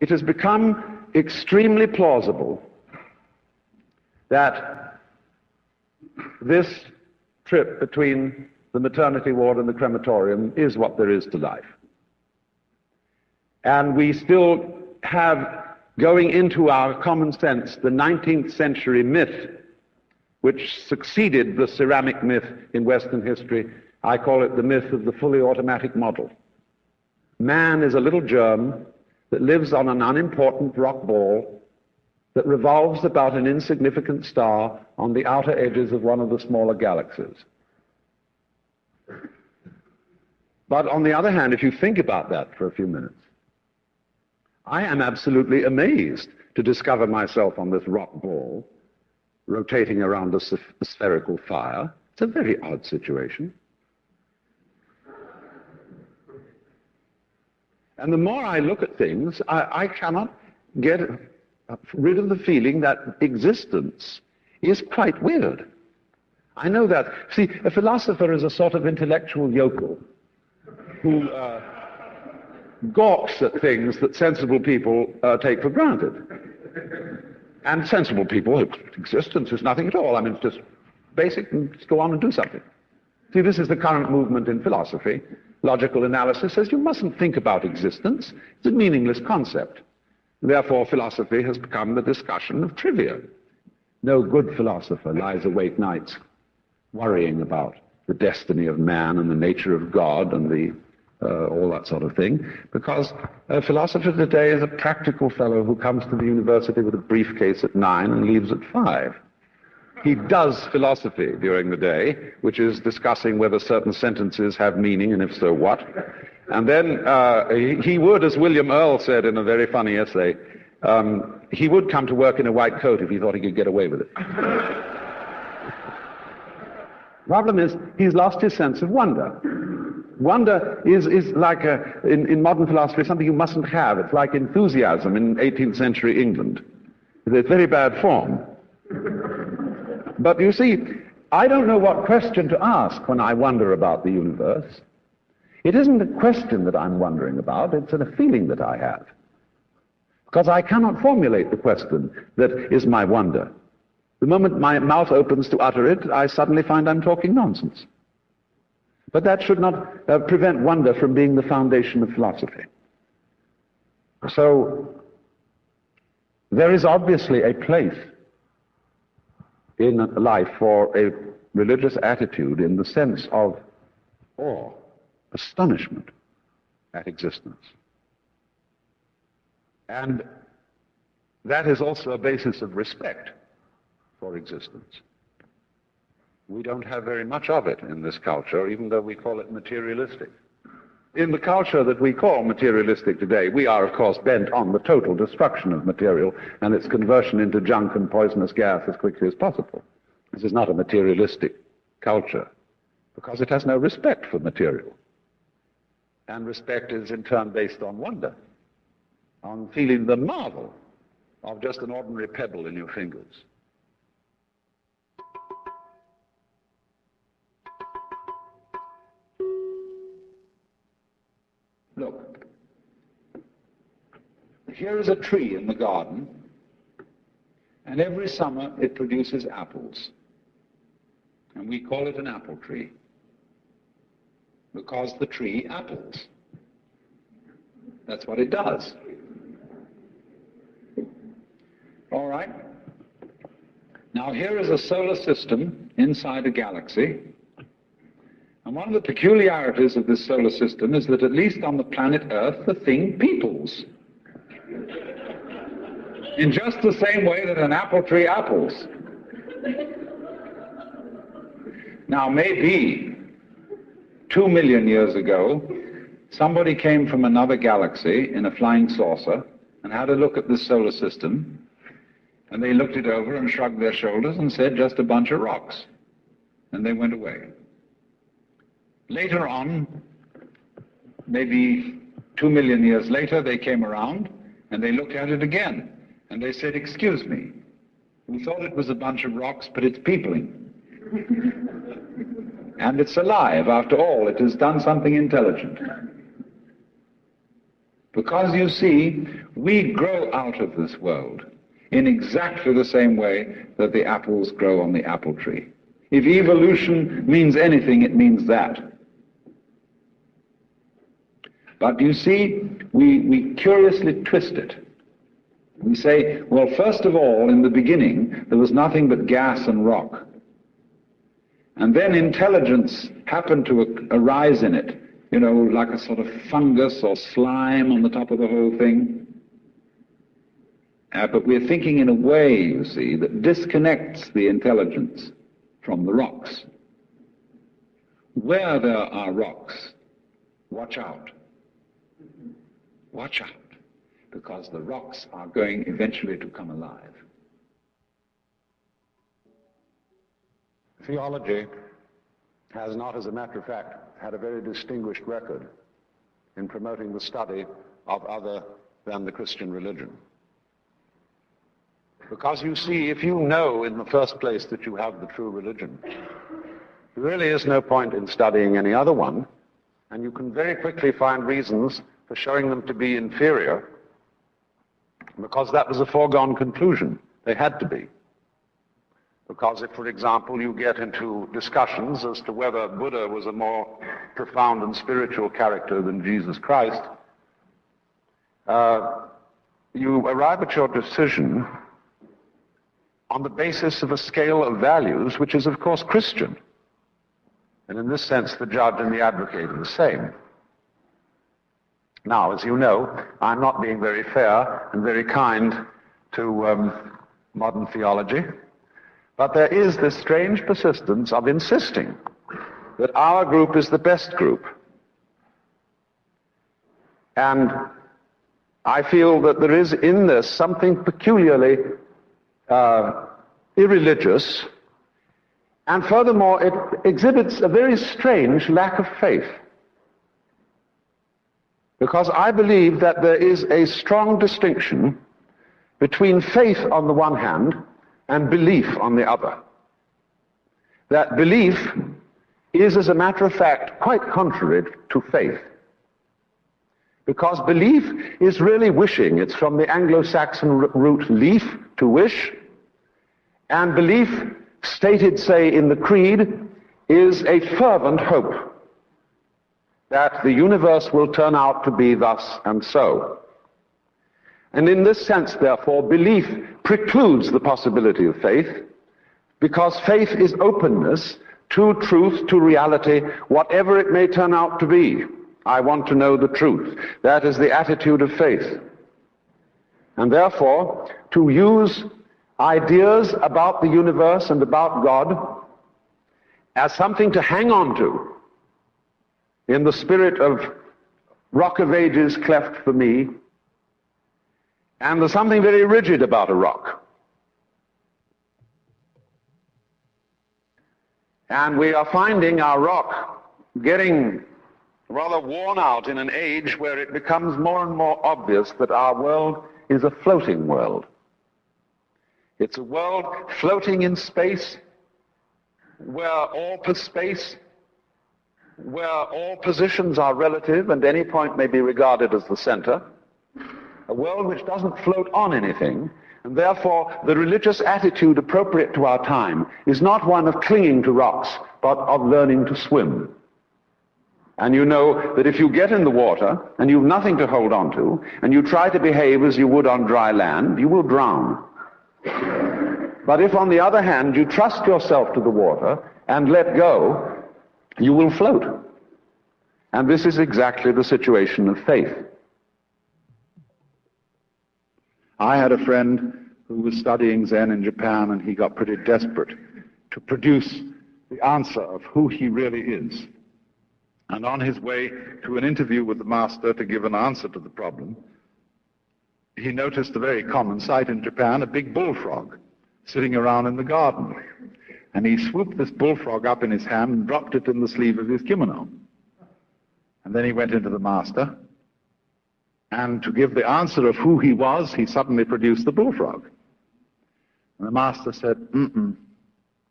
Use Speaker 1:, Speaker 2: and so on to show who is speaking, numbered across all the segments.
Speaker 1: it has become extremely plausible that this trip between the maternity ward and the crematorium is what there is to life. And we still have, going into our common sense, the 19th century myth which succeeded the ceramic myth in Western history. I call it the myth of the fully automatic model. Man is a little germ that lives on an unimportant rock ball that revolves about an insignificant star on the outer edges of one of the smaller galaxies. But on the other hand, if you think about that for a few minutes, I am absolutely amazed to discover myself on this rock ball rotating around a spherical fire. It's a very odd situation. And the more I look at things, I cannot get rid of the feeling that existence is quite weird. I know that. See, a philosopher is a sort of intellectual yokel who gawks at things that sensible people take for granted. And sensible people, existence is nothing at all. I mean, it's just basic, and just go on and do something. See, this is the current movement in philosophy. Logical analysis says you mustn't think about existence. It's a meaningless concept. Therefore, philosophy has become the discussion of trivia. No good philosopher lies awake nights worrying about the destiny of man and the nature of God and all that sort of thing, because a philosopher today is a practical fellow who comes to the university with a briefcase at 9 and leaves at 5. He does philosophy during the day, which is discussing whether certain sentences have meaning, and if so, what. And then he would, as William Earle said in a very funny essay, he would come to work in a white coat if he thought he could get away with it. Problem is, he's lost his sense of wonder. Wonder is like, in modern philosophy, something you mustn't have. It's like enthusiasm in 18th century England. It's very bad form. But you see, I don't know what question to ask when I wonder about the universe. It isn't a question that I'm wondering about, it's a feeling that I have. Because I cannot formulate the question that is my wonder. The moment my mouth opens to utter it, I suddenly find I'm talking nonsense. But that should not prevent wonder from being the foundation of philosophy. So, there is obviously a place in life for a religious attitude in the sense of awe, astonishment at existence. And that is also a basis of respect for existence. We don't have very much of it in this culture, even though we call it materialistic. In the culture that we call materialistic today, we are, of course, bent on the total destruction of material and its conversion into junk and poisonous gas as quickly as possible. This is not a materialistic culture, because it has no respect for material. And respect is, in turn, based on wonder, on feeling the marvel of just an ordinary pebble in your fingers. Look, here is a tree in the garden, and every summer it produces apples. And we call it an apple tree, because the tree apples. That's what it does. All right? Now here is a solar system inside a galaxy. And one of the peculiarities of this solar system is that at least on the planet Earth, the thing peoples. In just the same way that an apple tree apples. Now, maybe 2 million years ago, somebody came from another galaxy in a flying saucer and had a look at this solar system, and they looked it over and shrugged their shoulders and said, just a bunch of rocks. And they went away. Later on, maybe 2 million years later, they came around and they looked at it again. And they said, excuse me, we thought it was a bunch of rocks, but it's peopling. And it's alive. After all, it has done something intelligent.
Speaker 2: Because, you see, we grow out of this world in exactly the same way that the apples grow on the apple tree. If evolution means anything, it means that. But you see, we curiously twist it. We say, well, first of all, in the beginning, there was nothing but gas and rock. And then intelligence happened to arise in it, you know, like a sort of fungus or slime on the top of the whole thing. But we're thinking in a way, you see, that disconnects the intelligence from the rocks. Where there are rocks, watch out. Watch out, because the rocks are going eventually to come alive.
Speaker 1: Theology has not, as a matter of fact, had a very distinguished record in promoting the study of other than the Christian religion. Because you see, if you know in the first place that you have the true religion, there really is no point in studying any other one, and you can very quickly find reasons for showing them to be inferior, because that was a foregone conclusion. They had to be. Because if, for example, you get into discussions as to whether Buddha was a more profound and spiritual character than Jesus Christ, you arrive at your decision on the basis of a scale of values which is, of course, Christian. And in this sense, the judge and the advocate are the same. Now, as you know, I'm not being very fair and very kind to modern theology, but there is this strange persistence of insisting that our group is the best group. And I feel that there is in this something peculiarly irreligious, and furthermore, it exhibits a very strange lack of faith. Because I believe that there is a strong distinction between faith on the one hand and belief on the other. That belief is, as a matter of fact, quite contrary to faith. Because belief is really wishing. It's from the Anglo-Saxon root leaf, to wish. And belief, stated, say, in the Creed, is a fervent hope that the universe will turn out to be thus and so. And in this sense, therefore, belief precludes the possibility of faith, because faith is openness to truth, to reality, whatever it may turn out to be. I want to know the truth. That is the attitude of faith. And therefore, to use ideas about the universe and about God as something to hang on to, in the spirit of Rock of Ages cleft for me, and there's something very rigid about a rock. And we are finding our rock getting rather worn out in an age where it becomes more and more obvious that our world is a floating world. It's a world floating in space, where all positions are relative and any point may be regarded as the center. A world which doesn't float on anything, and therefore the religious attitude appropriate to our time is not one of clinging to rocks, but of learning to swim. And you know that if you get in the water and you've nothing to hold on to, and you try to behave as you would on dry land, you will drown. But if, on the other hand, you trust yourself to the water and let go, you will float. And this is exactly the situation of faith. I had a friend who was studying Zen in Japan, and he got pretty desperate to produce the answer of who he really is. And on his way to an interview with the master to give an answer to the problem, he noticed a very common sight in Japan, a big bullfrog sitting around in the garden. And he swooped this bullfrog up in his hand and dropped it in the sleeve of his kimono. And then he went into the master, and to give the answer of who he was, he suddenly produced the bullfrog. And the master said,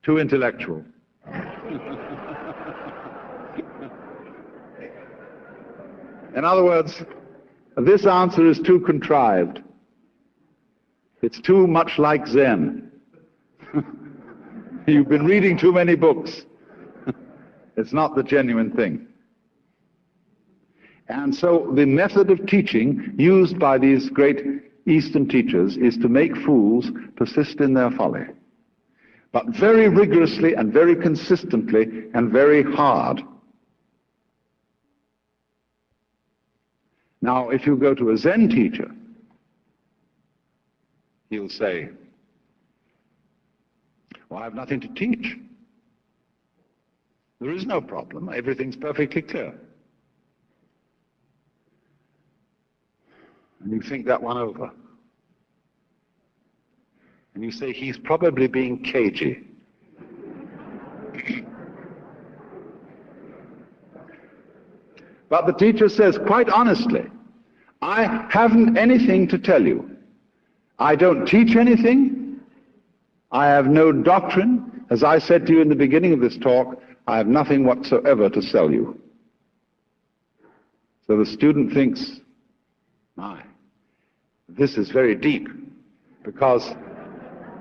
Speaker 1: too intellectual. In other words,
Speaker 2: This answer is too contrived. It's too much like Zen. You've been reading too many books. It's not the genuine thing. And so the method of teaching used by these great Eastern teachers is to make fools persist in their folly, but very rigorously and very consistently and very hard. Now, if you go to a Zen teacher, he'll say, well, I have nothing to teach. There is no problem. Everything's perfectly clear. And you think that one over. And you say, he's probably being cagey. But the teacher says, quite honestly, I haven't anything to tell you. I don't teach anything. I have no doctrine. As I said to you in the beginning of this talk, I have nothing whatsoever to sell you. So the student thinks, my, this is very deep, because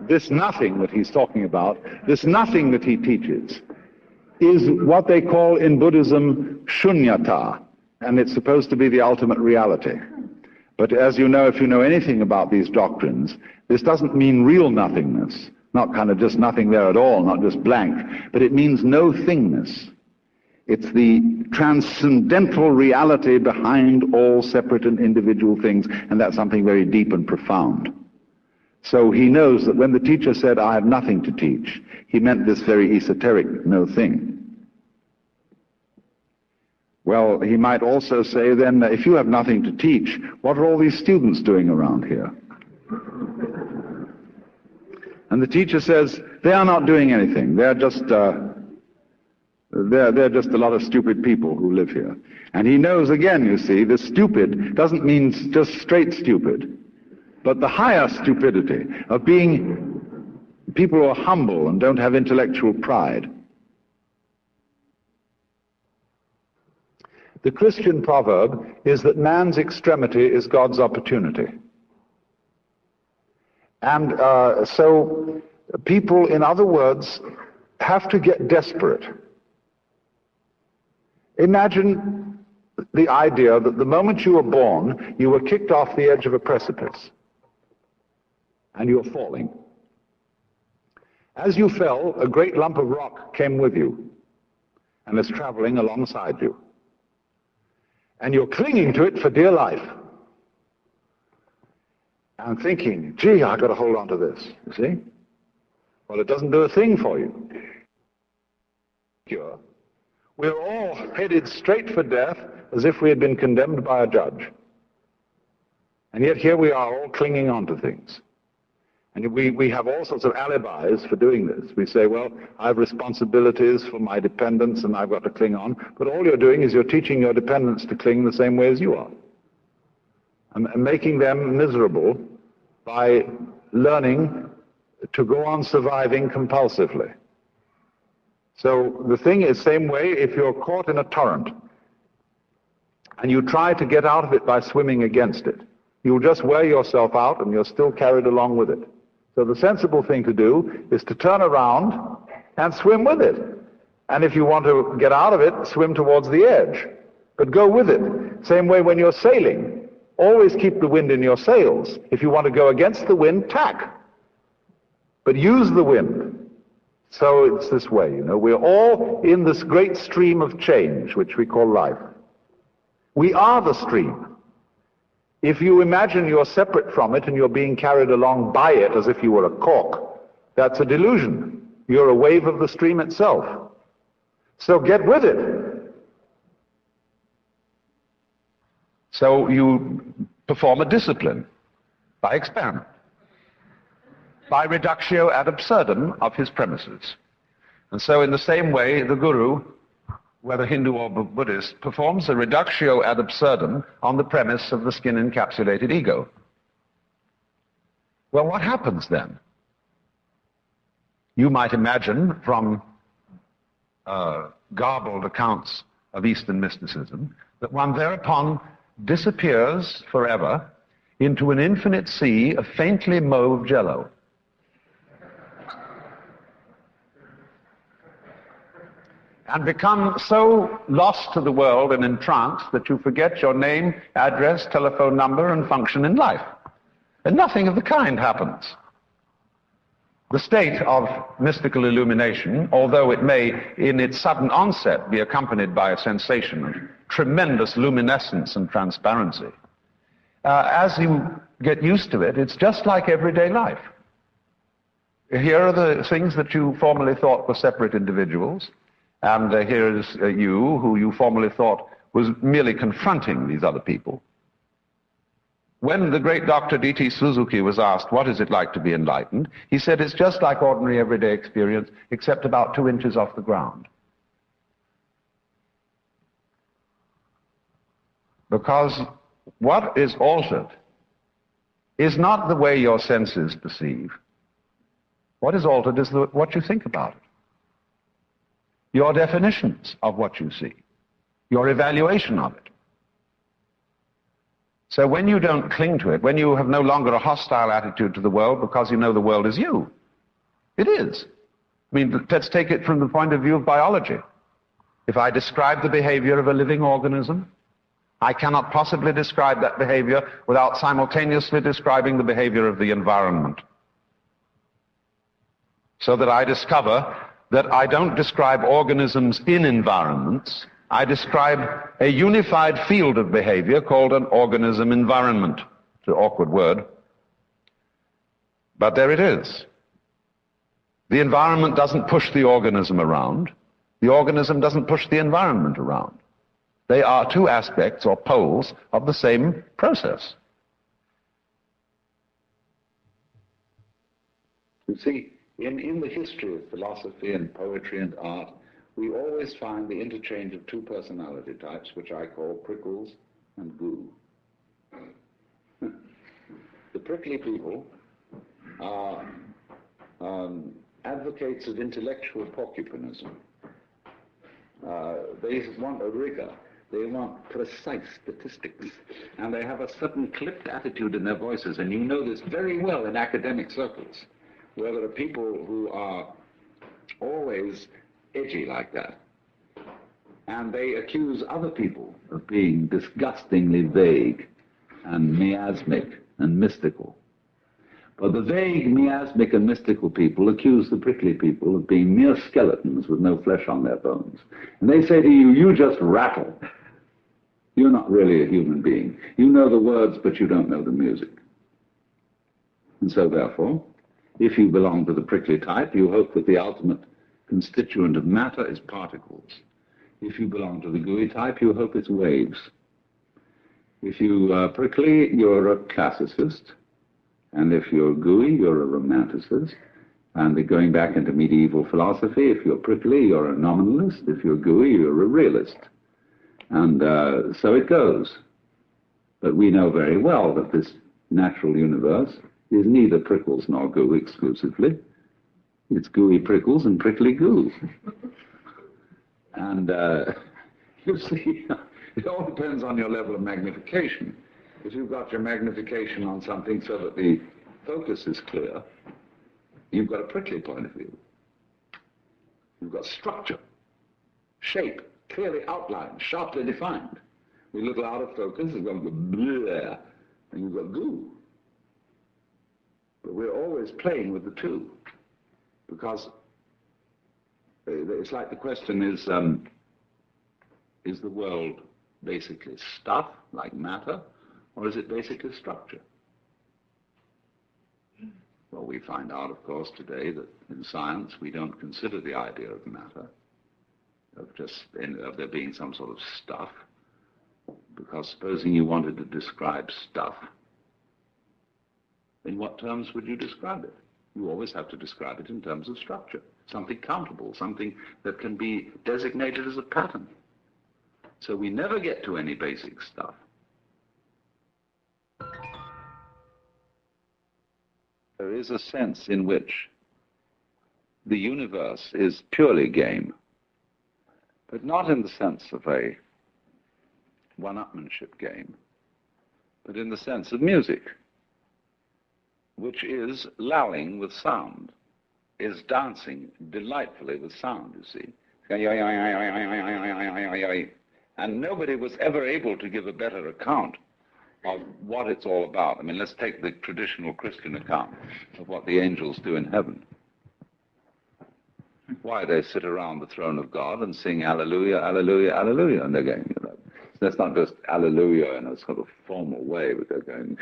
Speaker 2: this nothing that he's talking about, this nothing that he teaches, is what they call in Buddhism shunyata, and it's supposed to be the ultimate reality. But as you know, if you know anything about these doctrines, this doesn't mean real nothingness, not kind of just nothing there at all, not just blank, but it means no thingness. It's the transcendental reality behind all separate and individual things, and that's something very deep and profound. So he knows that when the teacher said, I have nothing to teach, he meant this very esoteric no thing. Well, he might also say then, if you have nothing to teach, what are all these students doing around here? And the teacher says, they are not doing anything. They're just they're just a lot of stupid people who live here. And he knows, again, you see, the stupid doesn't mean just straight stupid, but the higher stupidity of being people who are humble and don't have intellectual pride. The Christian proverb is that man's extremity is God's opportunity. And so people, in other words, have to get desperate. Imagine the idea that the moment you were born, you were kicked off the edge of a precipice, and you were falling. As you fell, a great lump of rock came with you, and is traveling alongside you. And you're clinging to it for dear life. And thinking, gee, I've got to hold on to this, you see? Well, it doesn't do a thing for you. We're all headed straight for death as if we had been condemned by a judge. And yet here we are all clinging on to things. And we have all sorts of alibis for doing this. We say, well, I have responsibilities for my dependents and I've got to cling on. But all you're doing is you're teaching your dependents to cling the same way as you are. And making them miserable by learning to go on surviving compulsively. So the thing is, same way, if you're caught in a torrent and you try to get out of it by swimming against it, you'll just wear yourself out and you're still carried along with it. So the sensible thing to do is to turn around and swim with it. And if you want to get out of it, swim towards the edge. But go with it. Same way when you're sailing. Always keep the wind in your sails. If you want to go against the wind, tack. But use the wind. So it's this way, you know. We're all in this great stream of change, which we call life. We are the stream. If you imagine you're separate from it and you're being carried along by it as if you were a cork, that's a delusion. You're a wave of the stream itself. So get with it. So you perform a discipline by experiment, by reductio ad absurdum of his premises. And so in the same way, the guru, whether Hindu or Buddhist, performs a reductio ad absurdum on the premise of the skin-encapsulated ego. Well, what happens then? You might imagine from garbled accounts of Eastern mysticism that one thereupon
Speaker 1: disappears forever into an infinite sea of faintly mauve jello. And become so lost to the world and entranced that you forget your name, address, telephone number, and function in life. And nothing of the kind happens. The state of mystical illumination, although it may, in its sudden onset, be accompanied by a sensation of tremendous luminescence and transparency, as you get used to it, it's just like everyday life. Here are the things that you formerly thought were separate individuals, and here is you, who you formerly thought was merely confronting these other people. When the great Dr. D.T. Suzuki was asked, what is it like to be enlightened? He said, it's just like ordinary everyday experience, except about 2 inches off the ground. Because what is altered is not the way your senses perceive. What is altered is what you think about it. Your definitions of what you see, your evaluation of it. So when you don't cling to it, when you have no longer a hostile attitude to the world because you know the world is you, it is. I mean, let's take it from the point of view of biology. If I describe the behavior of a living organism, I cannot possibly describe that behavior without simultaneously describing the behavior of the environment. So that I discover that I don't describe organisms in environments, I describe a unified field of behavior called an organism environment. It's an awkward word, but there it is. The environment doesn't push the organism around. The organism doesn't push the environment around. They are two aspects or poles of the same process.
Speaker 2: You see, in the history of philosophy and poetry and art, we always find the interchange of two personality types, which I call prickles and goo. The prickly people are advocates of intellectual porcupinism. They want a rigor. They want precise statistics. And they have a certain clipped attitude in their voices. And you know this very well in academic circles, where there are people who are always edgy like that. And they accuse other people of being disgustingly vague and miasmic and mystical. But the vague, miasmic, and mystical people accuse the prickly people of being mere skeletons with no flesh on their bones. And they say to you, you just rattle. You're not really a human being. You know the words, but you don't know the music. And so therefore, if you belong to the prickly type, you hope that the ultimate constituent of matter is particles. If you belong to the gooey type, you hope it's waves. If you are prickly, you're a classicist. And if you're gooey, you're a romanticist. And going back into medieval philosophy, if you're prickly, you're a nominalist. If you're gooey, you're a realist. And so it goes. But we know very well that this natural universe is neither prickles nor goo exclusively. It's gooey prickles and prickly goo. And you see, it all depends on your level of magnification. If you've got your magnification on something so that the focus is clear, you've got a prickly point of view. You've got structure, shape, clearly outlined, sharply defined. With a little out of focus, it's going to go bleh, and you've got goo. But we're always playing with the two, because it's like the question is the world basically stuff, like matter, or is it basically structure? Well, we find out, of course, today that in science we don't consider the idea of matter, of there being some sort of stuff, because supposing you wanted to describe stuff, in what terms would you describe it? You always have to describe it in terms of structure, something countable, something that can be designated as a pattern. So we never get to any basic stuff. There is a sense in which the universe is purely game, but not in the sense of a one-upmanship game, but in the sense of music, which is lulling with sound, is dancing delightfully with sound, you see. And nobody was ever able to give a better account of what it's all about. I mean, let's take the traditional Christian account of what the angels do in heaven. Why, they sit around the throne of God and sing Alleluia, Alleluia, Alleluia, and they're going, you know, that's not just Alleluia in a sort of formal way, but they're going,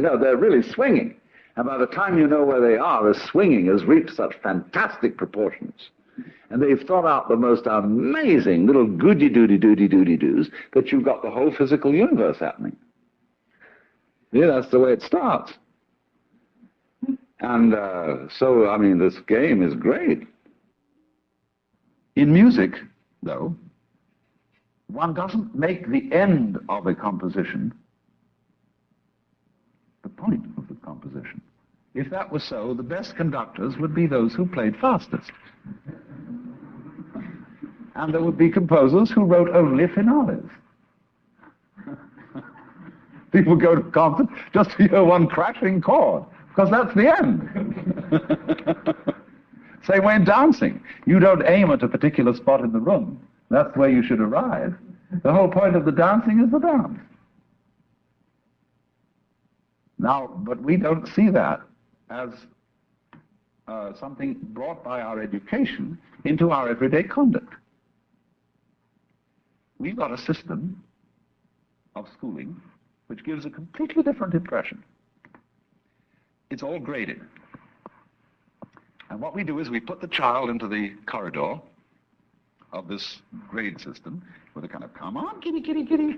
Speaker 2: no, they're really swinging. And by the time you know where they are, the swinging has reached such fantastic proportions. And they've thought out the most amazing little goody-doody-doody-doody-doos that you've got the whole physical universe happening. Yeah, that's the way it starts. And so, I mean, this game is great. In music, though, one doesn't make the end of a composition the point of the composition. If that was so, the best conductors would be those who played fastest. And there would be composers who wrote only finales. People go to concert just to hear one crashing chord, because that's the end. Same way in dancing. You don't aim at a particular spot in the room. That's where you should arrive. The whole point of the dancing is the dance. Now, but we don't see that as something brought by our education into our everyday conduct. We've got a system of schooling which gives a completely different impression. It's all graded. And what we do is we put the child into the corridor of this grade system with a kind of, come on, kitty, kitty, kitty.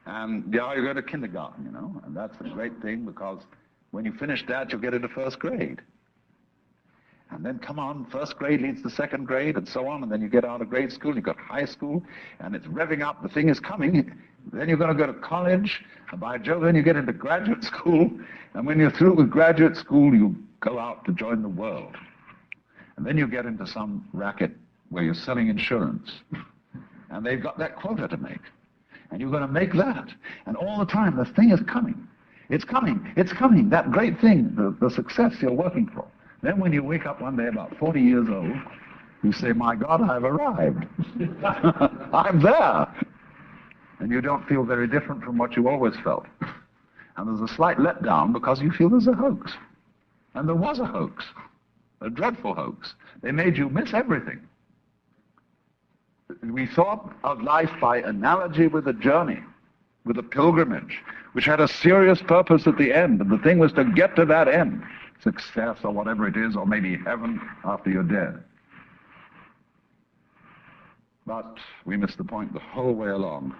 Speaker 2: And yeah, you go to kindergarten, you know, and that's a great thing because when you finish that, you'll get into first grade. And then, come on, first grade leads to second grade, and so on, and then you get out of grade school, you've got high school, and it's revving up, the thing is coming. Then you're going to go to college, and by Jove, then you get into graduate school, and when you're through with graduate school, you go out to join the world. And then you get into some racket where you're selling insurance, and they've got that quota to make. And you're going to make that. And all the time, the thing is coming. It's coming. It's coming. That great thing, the success you're working for. Then when you wake up one day about 40 years old, you say, my God, I've arrived. I'm there. And you don't feel very different from what you always felt. And there's a slight letdown because you feel there's a hoax. And there was a hoax. A dreadful hoax. They made you miss everything. We thought of life by analogy with a journey, with a pilgrimage, which had a serious purpose at the end, and the thing was to get to that end, success or whatever it is, or maybe heaven after you're dead. But we missed the point the whole way along.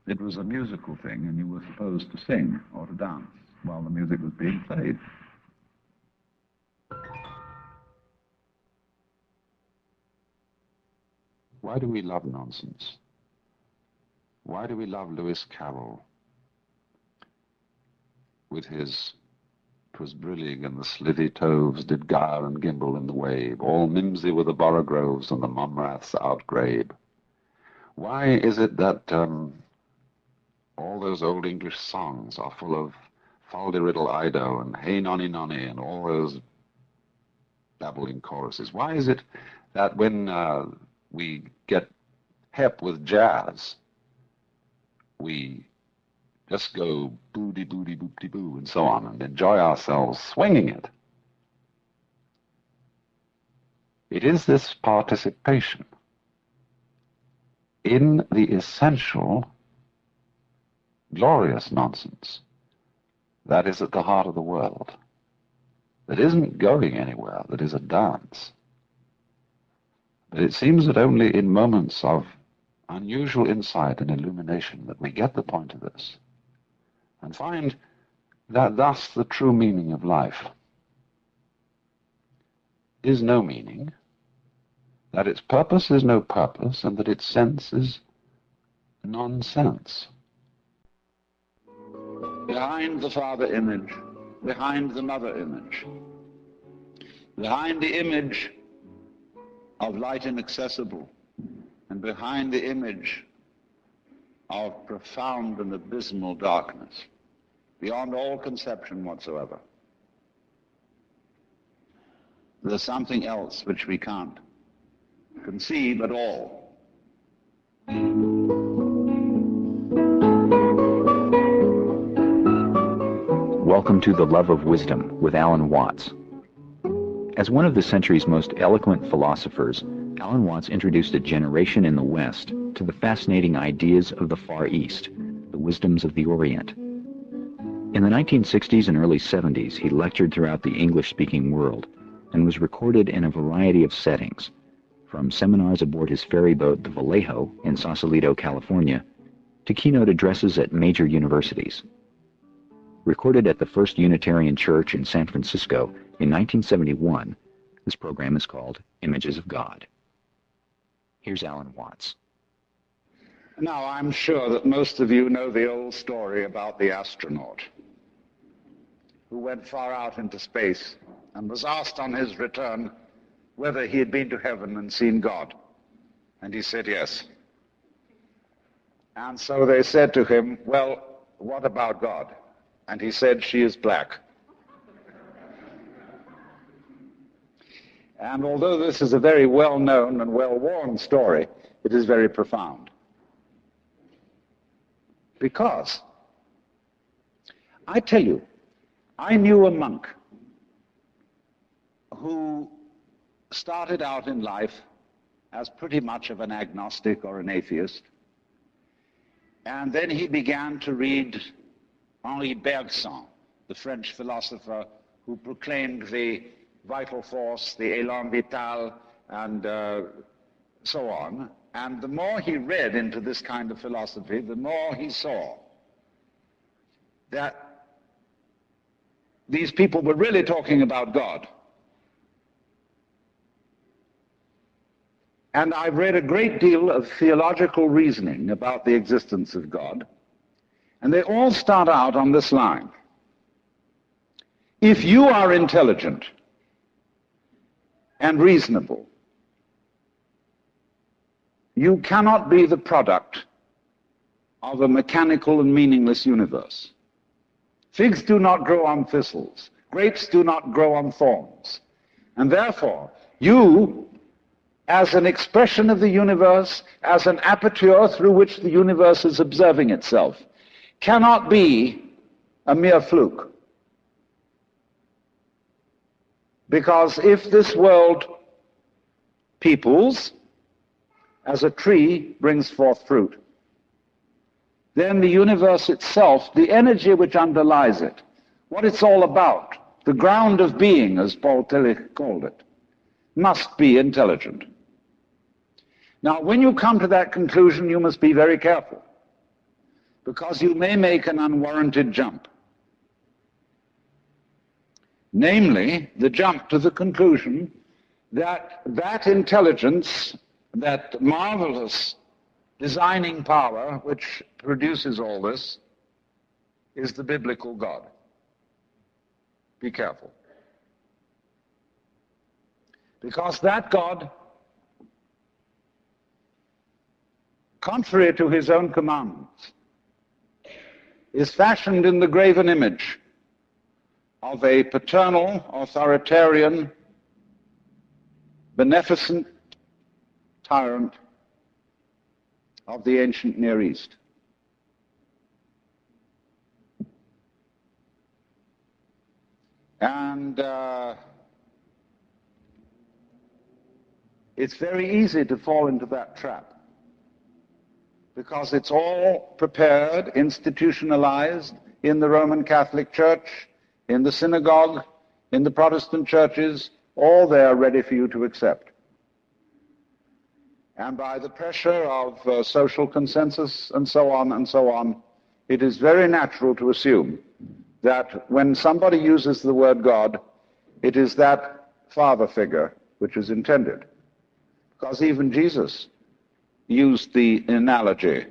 Speaker 2: It was a musical thing, and you were supposed to sing or to dance while the music was being played.
Speaker 3: Why do we love nonsense? Why do we love Lewis Carroll with his "'Twas brillig and the slithy toves did gyre and gimble in the wave, all mimsy were the borogroves and the mumraths outgrabe"? Why is it that all those old English songs are full of Fal-de-riddle-ido and Hey Nonny Nonny and all those babbling choruses? Why is it that when we get hep with jazz, we just go boo-de-boo-de-boop-de-boo and so on and enjoy ourselves swinging it? It is this participation in the essential, glorious nonsense that is at the heart of the world, that isn't going anywhere, that is a dance. But it seems that only in moments of unusual insight and illumination that we get the point of this and find that thus the true meaning of life is no meaning, that its purpose is no purpose, and that its sense is nonsense.
Speaker 2: Behind the father image, behind the mother image, behind the image of light inaccessible
Speaker 3: and behind the image of profound and abysmal darkness, beyond all conception whatsoever, there's something else which we can't conceive at all.
Speaker 4: Welcome to The Love of Wisdom with Alan Watts. As one of the century's most eloquent philosophers, Alan Watts introduced a generation in the West to the fascinating ideas of the Far East, the wisdoms of the Orient. In the 1960s and early 70s, he lectured throughout the English-speaking world and was recorded in a variety of settings, from seminars aboard his ferry boat, the Vallejo, in Sausalito, California, to keynote addresses at major universities. Recorded at the First Unitarian Church in San Francisco in 1971, this program is called Images of God. Here's Alan Watts.
Speaker 3: Now, I'm sure that most of you know the old story about the astronaut who went far out into space and was asked on his return whether he had been to heaven and seen God. And he said yes. And so they said to him, well, what about God? And he said, she is black. And although this is a very well-known and well-worn story, it is very profound. Because, I tell you, I knew a monk who started out in life as pretty much of an agnostic or an atheist, and then he began to read Henri Bergson, the French philosopher who proclaimed the vital force, the élan vital, and so on. And the more he read into this kind of philosophy, the more he saw that these people were really talking about God. And I've read a great deal of theological reasoning about the existence of God, and they all start out on this line. If you are intelligent and reasonable, you cannot be the product of a mechanical and meaningless universe. Figs do not grow on thistles. Grapes do not grow on thorns. And therefore, you, as an expression of the universe, as an aperture through which the universe is observing itself, cannot be a mere fluke. Because if this world peoples, as a tree brings forth fruit, then the universe itself, the energy which underlies it, what it's all about, the ground of being, as Paul Tillich called it, must be intelligent. Now, when you come to that conclusion, you must be very careful, because you may make an unwarranted jump. Namely, the jump to the conclusion that that intelligence, that marvelous designing power which produces all this, is the biblical God. Be careful. Because that God, contrary to his own commandments, is fashioned in the graven image of a paternal, authoritarian, beneficent tyrant of the ancient Near East. And it's very easy to fall into that trap, because it's all prepared, institutionalized in the Roman Catholic Church, in the synagogue, in the Protestant churches, all there ready for you to accept. And by the pressure of social consensus and so on, it is very natural to assume that when somebody uses the word God, it is that father figure which is intended. Because even Jesus used the analogy,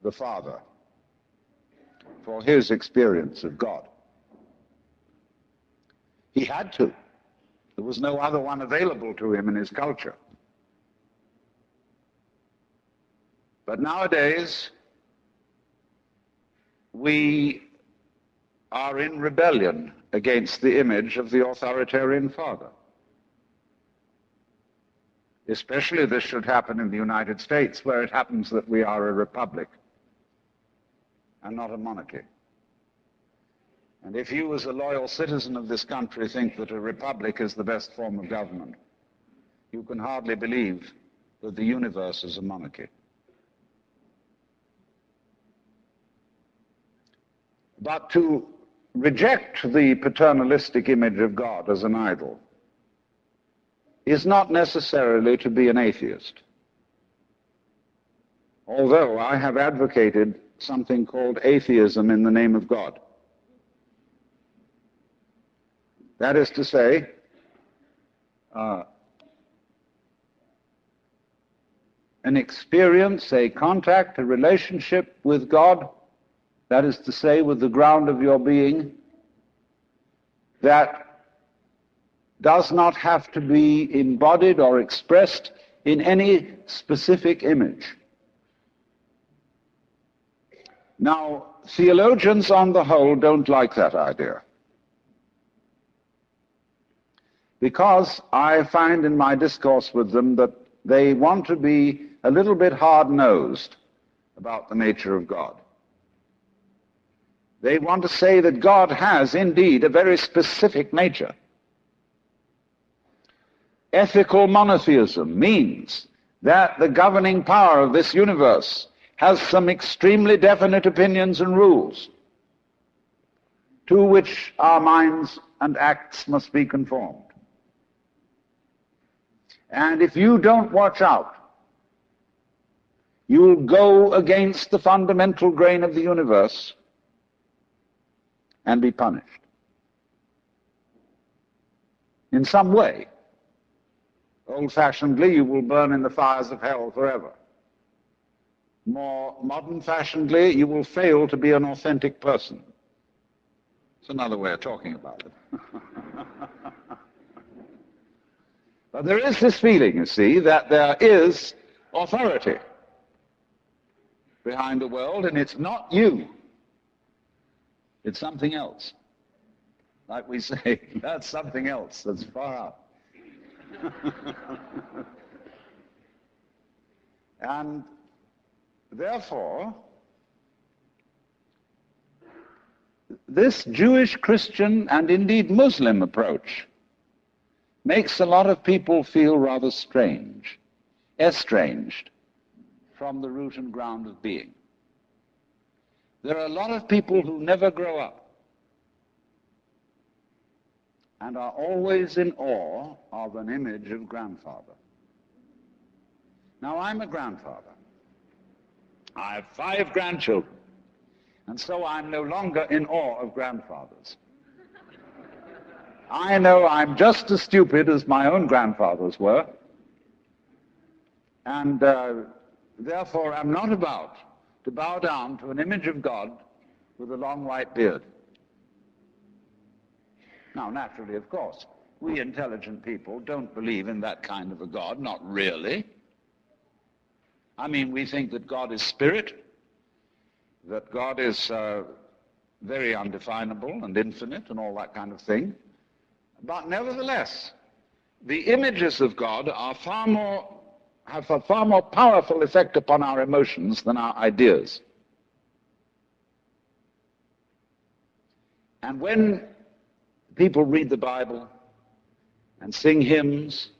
Speaker 3: the Father, for his experience of God. He had to. There was no other one available to him in his culture. But nowadays, we are in rebellion against the image of the authoritarian father. Especially this should happen in the United States, where it happens that we are a republic and not a monarchy. And if you, as a loyal citizen of this country, think that a republic is the best form of government, you can hardly believe that the universe is a monarchy. But to reject the paternalistic image of God as an idol is not necessarily to be an atheist. Although I have advocated something called atheism in the name of God. That is to say, an experience, a contact, a relationship with God, that is to say, with the ground of your being, that does not have to be embodied or expressed in any specific image. Now, theologians on the whole don't like that idea, because I find in my discourse with them that they want to be a little bit hard-nosed about the nature of God. They want to say that God has indeed a very specific nature. Ethical monotheism means that the governing power of this universe has some extremely definite opinions and rules to which our minds and acts must be conformed. And if you don't watch out, you'll go against the fundamental grain of the universe and be punished in some way. Old-fashionedly, you will burn in the fires of hell forever. More modern-fashionedly, you will fail to be an authentic person. It's another way of talking about it. But there is this feeling, you see, that there is authority behind the world, and it's not you. It's something else. Like we say, that's something else that's far out. And therefore, this Jewish, Christian, and indeed Muslim approach makes a lot of people feel rather strange, estranged from the root and ground of being. There are a lot of people who never grow up and are always in awe of an image of grandfather. Now, I'm a grandfather. I have 5 grandchildren, and so I'm no longer in awe of grandfathers. I know I'm just as stupid as my own grandfathers were, and therefore I'm not about to bow down to an image of God with a long white beard. Now, naturally, of course, we intelligent people don't believe in that kind of a God, not really. I mean, we think that God is spirit, that God is very undefinable and infinite and all that kind of thing. But nevertheless, the images of God are have a far more powerful effect upon our emotions than our ideas. And when people read the Bible and sing hymns,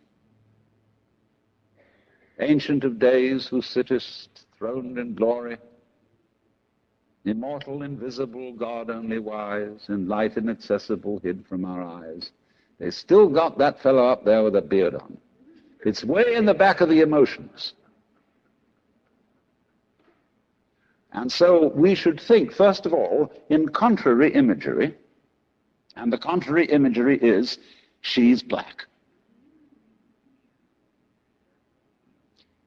Speaker 3: Ancient of Days, who sittest throned in glory, immortal, invisible, God only wise, in light inaccessible, hid from our eyes, they still got that fellow up there with a beard on. It's way in the back of the emotions. And so we should think, first of all, in contrary imagery, and the contrary imagery is, she's black.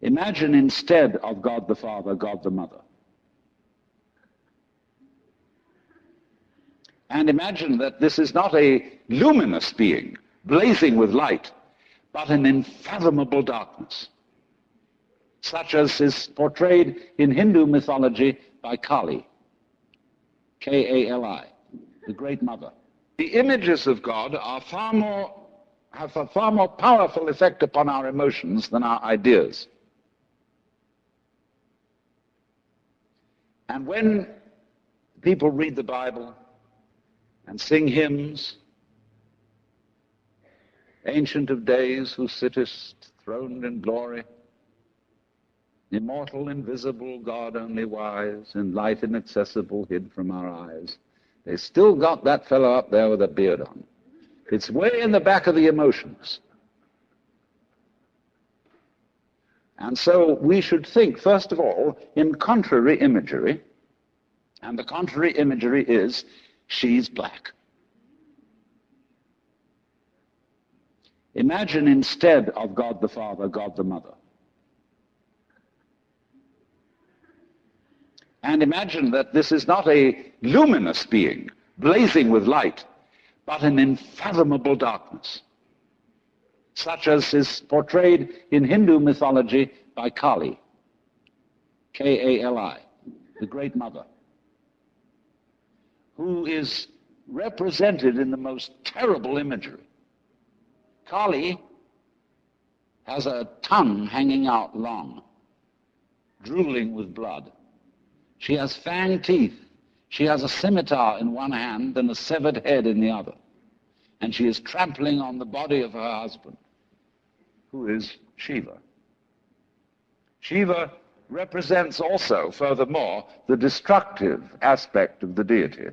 Speaker 3: Imagine instead of God the Father, God the Mother. And imagine that this is not a luminous being, blazing with light, but an unfathomable darkness.
Speaker 2: such as is portrayed in Hindu mythology by Kali, Kali, the Great Mother. The images of God are have a far more powerful effect upon our emotions than our ideas. And when people read the Bible and sing hymns, Ancient of Days, who sittest throned in glory, immortal, invisible, God only wise, in light inaccessible, hid from our eyes, they still got that fellow up there with a beard on. It's way in the back of the emotions. And so we should think, first of all, in contrary imagery, and the contrary imagery is, she's black. Imagine instead of God the Father, God the Mother. And imagine that this is not a luminous being, blazing with light, but an unfathomable darkness, such as is portrayed in Hindu mythology by Kali, Kali, the Great Mother, who is represented in the most terrible imagery. Kali has a tongue hanging out long, drooling with blood. She has fanged teeth. She has a scimitar in one hand and a severed head in the other. And she is trampling on the body of her husband, who is Shiva. Shiva represents also, furthermore, the destructive aspect of the deity,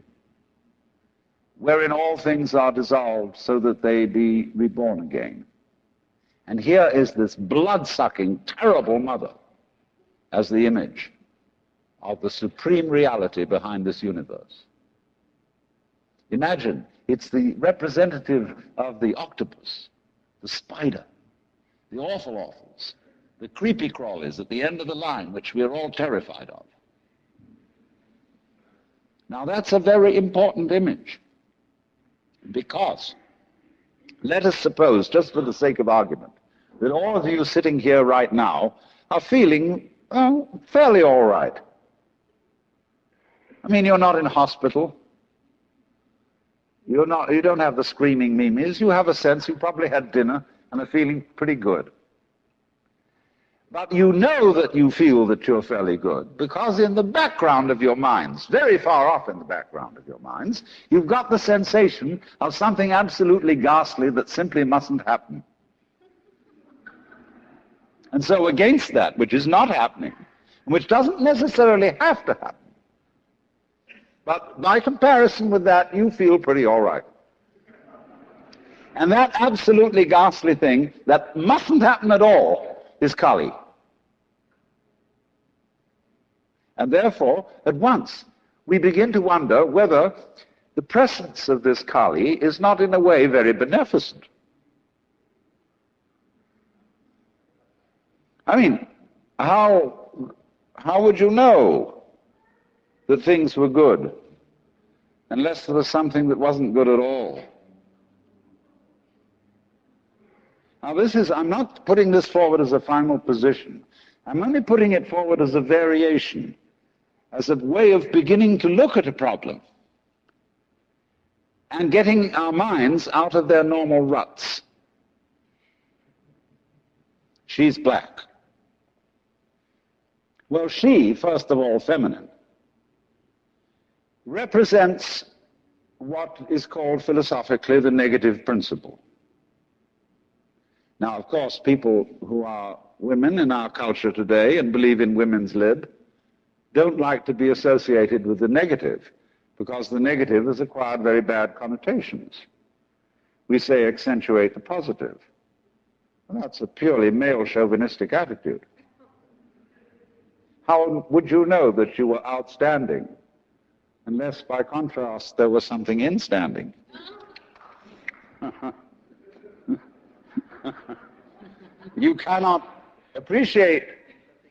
Speaker 2: wherein all things are dissolved so that they be reborn again. And here is this blood-sucking, terrible mother as the image of the supreme reality behind this universe. Imagine, it's the representative of the octopus, the spider, the awful awfuls, the creepy crawlies at the end of the line, which we are all terrified of. Now that's a very important image, because let us suppose, just for the sake of argument, that all of you sitting here right now are feeling fairly all right. I mean, you're not in hospital. You don't have the screaming mimes. You have a sense, you probably had dinner and are feeling pretty good. But you know that you feel that you're fairly good, because in the background of your minds, very far off in the background of your minds, you've got the sensation of something absolutely ghastly that simply mustn't happen. And so against that, which is not happening, which doesn't necessarily have to happen, but by comparison with that, you feel pretty all right. And that absolutely ghastly thing that mustn't happen at all is Kali. And therefore, at once, we begin to wonder whether the presence of this Kali is not in a way very beneficent. I mean, how would you know that things were good unless there was something that wasn't good at all? Now I'm not putting this forward as a final position. I'm only putting it forward as a variation, as a way of beginning to look at a problem and getting our minds out of their normal ruts. She's black. Well, she, first of all, feminine, represents what is called philosophically the negative principle. Now, of course, people who are women in our culture today and believe in women's lib don't like to be associated with the negative, because the negative has acquired very bad connotations. We say accentuate the positive. Well, that's a purely male chauvinistic attitude. How would you know that you were outstanding unless, by contrast, there was something instanding? You cannot appreciate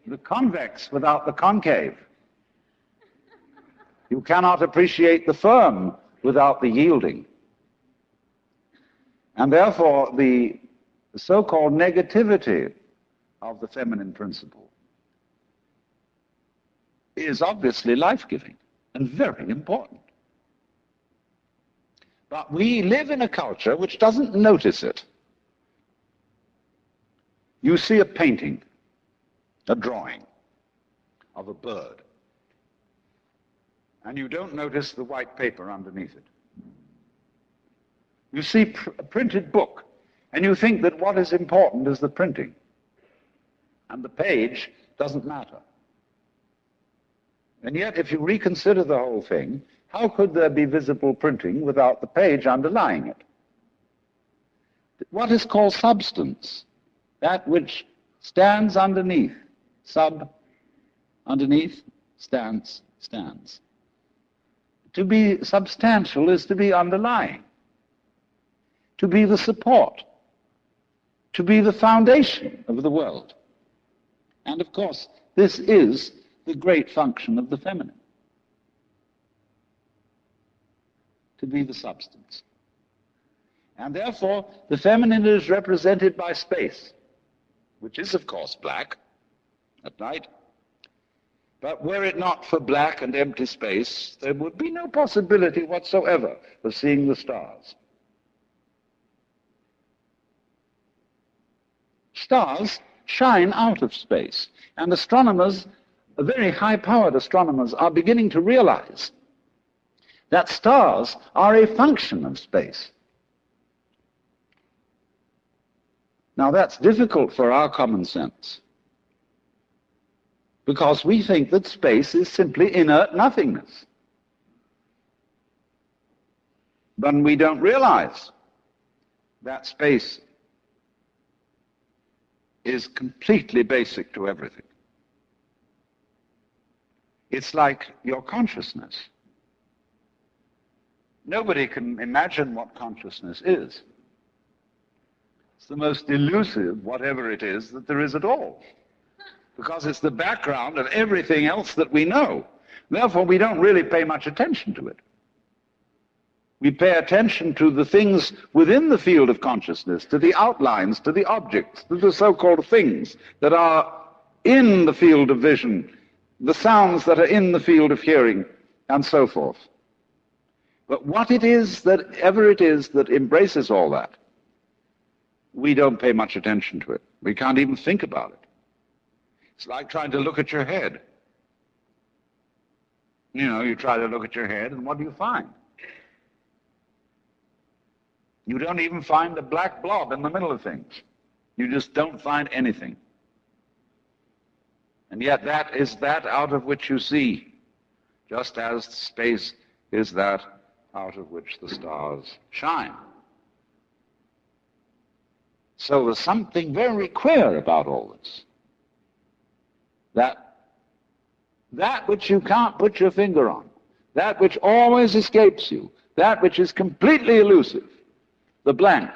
Speaker 2: the convex without the concave. You cannot appreciate the firm without the yielding. And therefore, the so-called negativity of the feminine principle
Speaker 3: is obviously life-giving and very important. But we live in a culture which doesn't notice it. You see a painting, a drawing of a bird, and you don't notice the white paper underneath it. You see a printed book, and you think that what is important is the printing, and the page doesn't matter. And yet, if you reconsider the whole thing, how could there be visible printing without the page underlying it? What is called substance, that which stands underneath, underneath, stands. To be substantial is to be underlying, to be the support, to be the foundation of the world. And of course, this is the great function of the feminine, to be the substance. And therefore, the feminine is represented by space, which is, of course, black at night. But were it not for black and empty space, there would be no possibility whatsoever of seeing the stars. Stars shine out of space, and astronomers, very high-powered astronomers, are beginning to realize that stars are a function of space. Now, that's difficult for our common sense, because we think that space is simply inert nothingness. But we don't realize that space is completely basic to everything. It's like your consciousness. Nobody can imagine what consciousness is. It's the most elusive, whatever it is, that there is at all, because it's the background of everything else that we know. Therefore, we don't really pay much attention to it. We pay attention to the things within the field of consciousness, to the outlines, to the objects, to the so-called things that are in the field of vision, the sounds that are in the field of hearing, and so forth. But what it is that ever it is that embraces all that, we don't pay much attention to it. We can't even think about it. It's like trying to look at your head. You know, you try to look at your head, and what do you find? You don't even find a black blob in the middle of things. You just don't find anything. And yet that is that out of which you see, just as space is that out of which the stars shine. So there's something very queer about all this. That which you can't put your finger on, that which always escapes you, that which is completely elusive, the blank,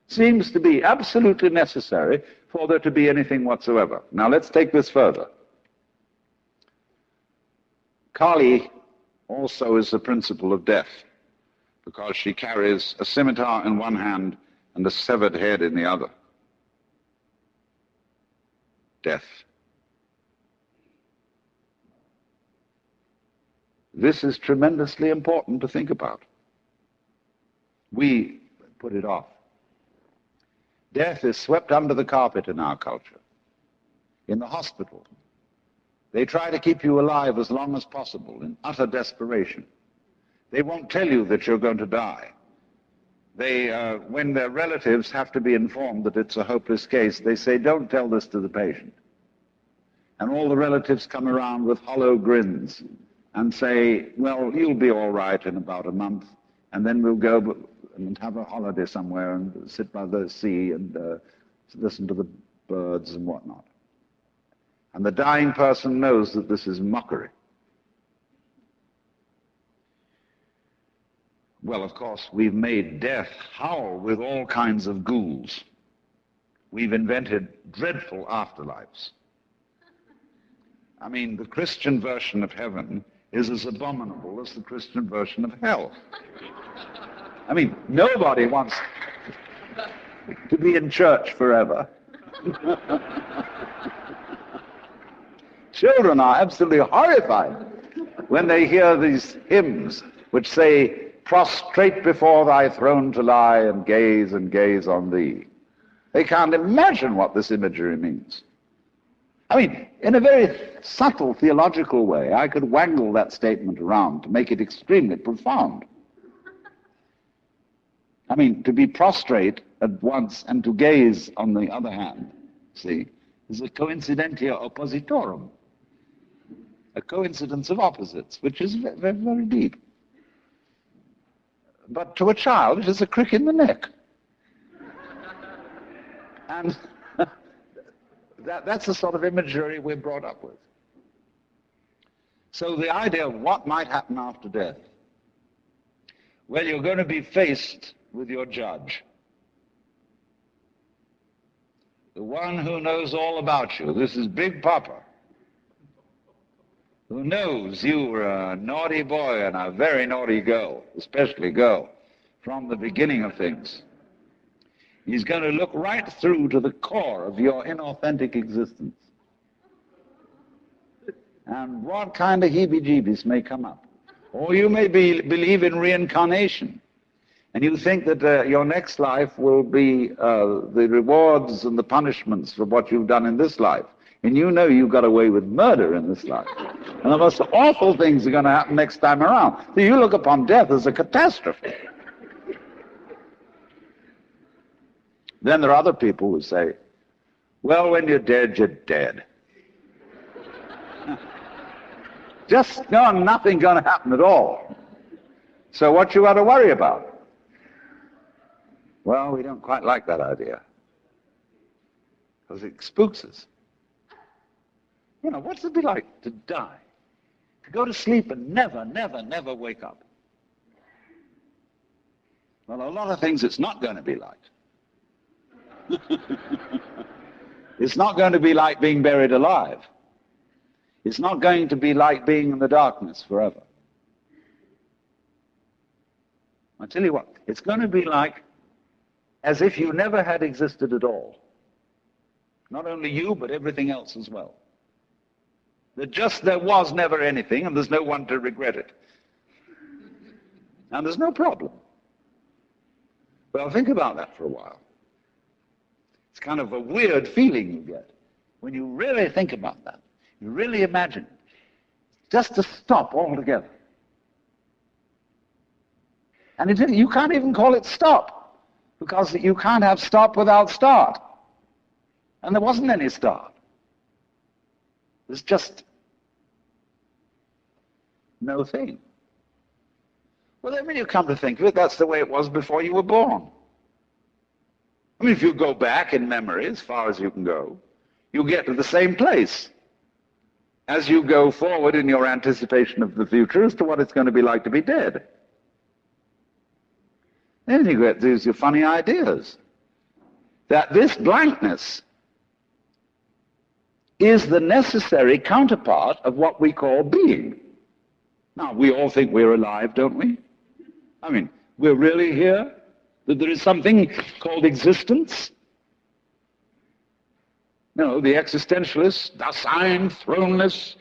Speaker 3: seems to be absolutely necessary for there to be anything whatsoever. Now let's take this further. Kali also is the principle of death, because she carries a scimitar in one hand and a severed head in the other. Death. This is tremendously important to think about. We put it off. Death is swept under the carpet in our culture. In the hospital, they try to keep you alive as long as possible in utter desperation. They won't tell you that you're going to die. When their relatives have to be informed that it's a hopeless case, they say, don't tell this to the patient. And all the relatives come around with hollow grins and say, well, you'll be all right in about a month, and then we'll go and have a holiday somewhere and sit by the sea and listen to the birds and whatnot. And the dying person knows that this is mockery. Well, of course, we've made death howl with all kinds of ghouls. We've invented dreadful afterlives. I mean, the Christian version of heaven is as abominable as the Christian version of hell. I mean, nobody wants to be in church forever.
Speaker 2: Children are absolutely horrified when they hear these hymns which say, prostrate before thy throne to lie and gaze on thee. They can't imagine what this imagery means. I mean, in a very subtle theological way, I could wangle that statement around to make it extremely profound. I mean, to be prostrate at once and to gaze on the other hand, see, is a coincidentia oppositorum, a coincidence of opposites, which is very, very deep. But to a child, it is a crick in the neck. And that's the sort of imagery we're brought up with. So the idea of what might happen after death, well, you're going to be faced with your judge, the one who knows all about you. This is Big Papa, who knows you were a naughty boy and a very naughty girl, especially girl, from the beginning of things. He's going to look right through to the core of your inauthentic existence. And what kind of heebie-jeebies may come up. Or you may believe in reincarnation, and you think that your next life will be the rewards and the punishments for what you've done in this life. And you know you got away with murder in this life. And the most awful things are going to happen next time around. So you look upon death as a catastrophe. Then there are other people who say, well, when you're dead, you're dead. Just nothing going to happen at all. So what you got to worry about? Well, we don't quite like that idea, because it spooks us. You know, what's it be like to die? To go to sleep and never, never, never wake up? Well, a lot of things it's not going to be like. It's not going to be like being buried alive. It's not going to be like being in the darkness forever. I tell you what, it's going to be like as if you never had existed at all. Not only you, but everything else as well. There was never anything, and there's no one to regret it. And there's no problem. Well, think about that for a while. It's kind of a weird feeling you get when you really think about that. You really imagine it. Just to stop altogether. And you can't even call it stop, because you can't have stop without start. And there wasn't any start. There's just no thing. Well, then when you come to think of it, that's the way it was before you were born. I mean, if you go back in memory as far as you can go, you get to the same place as you go forward in your anticipation of the future as to what it's going to be like to be dead. Then you get these your funny ideas that this blankness is the necessary counterpart of what we call being. Now, we all think we're alive, don't we? I mean, we're really here? That there is something called existence? No, the existentialists, Dasein, throneless,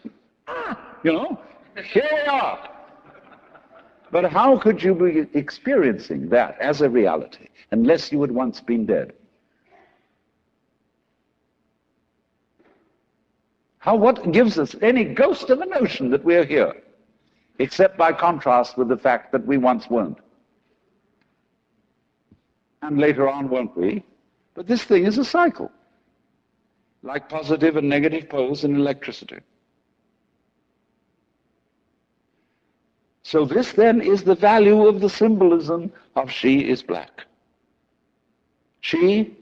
Speaker 2: here we are. But how could you be experiencing that as a reality unless you had once been dead? What gives us any ghost of a notion that we're here, except by contrast with the fact that we once weren't? And later on, won't we? But this thing is a cycle, like positive and negative poles in electricity. So this then is the value of the symbolism of she is black. She,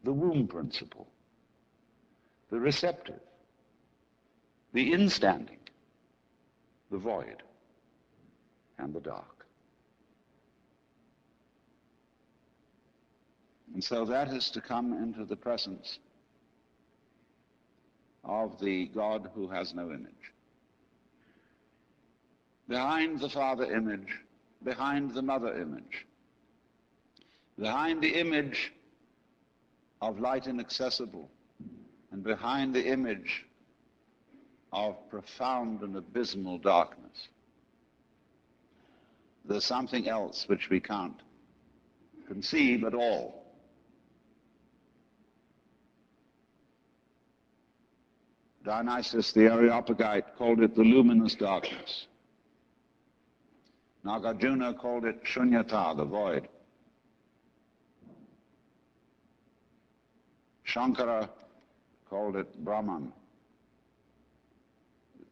Speaker 2: the womb principle, the receptive, the instanding, the void, and the dark. And so that is to come into the presence of the God who has no image. Behind the Father image, behind the Mother image, behind the image of light inaccessible, and behind the image
Speaker 3: of profound and abysmal darkness. There's something else which we can't conceive at all. Dionysius the Areopagite called it the luminous darkness. Nagarjuna called it shunyata, the void. Shankara called it Brahman,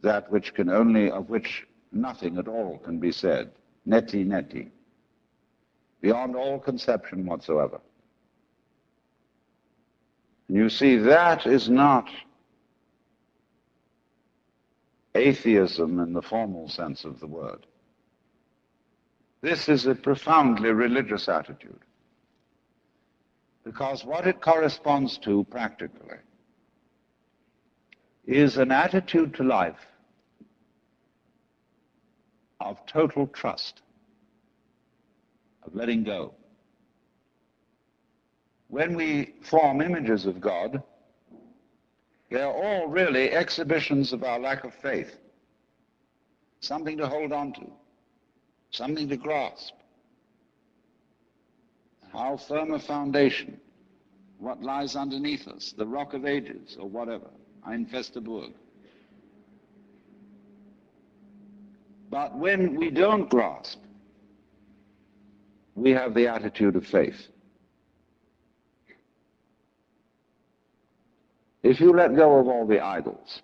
Speaker 3: that which can only, of which nothing at all can be said. Neti neti, beyond all conception whatsoever. And you see, that is not atheism in the formal sense of the word. This is a profoundly religious attitude, because what it corresponds to practically is an attitude to life of total trust, of letting go. When we form images of God, they are all really exhibitions of our lack of faith, something to hold on to, something to grasp. How firm a foundation, what lies underneath us, the rock of ages or whatever, ein feste Burg. But when we don't grasp, we have the attitude of faith. If you let go of all the idols,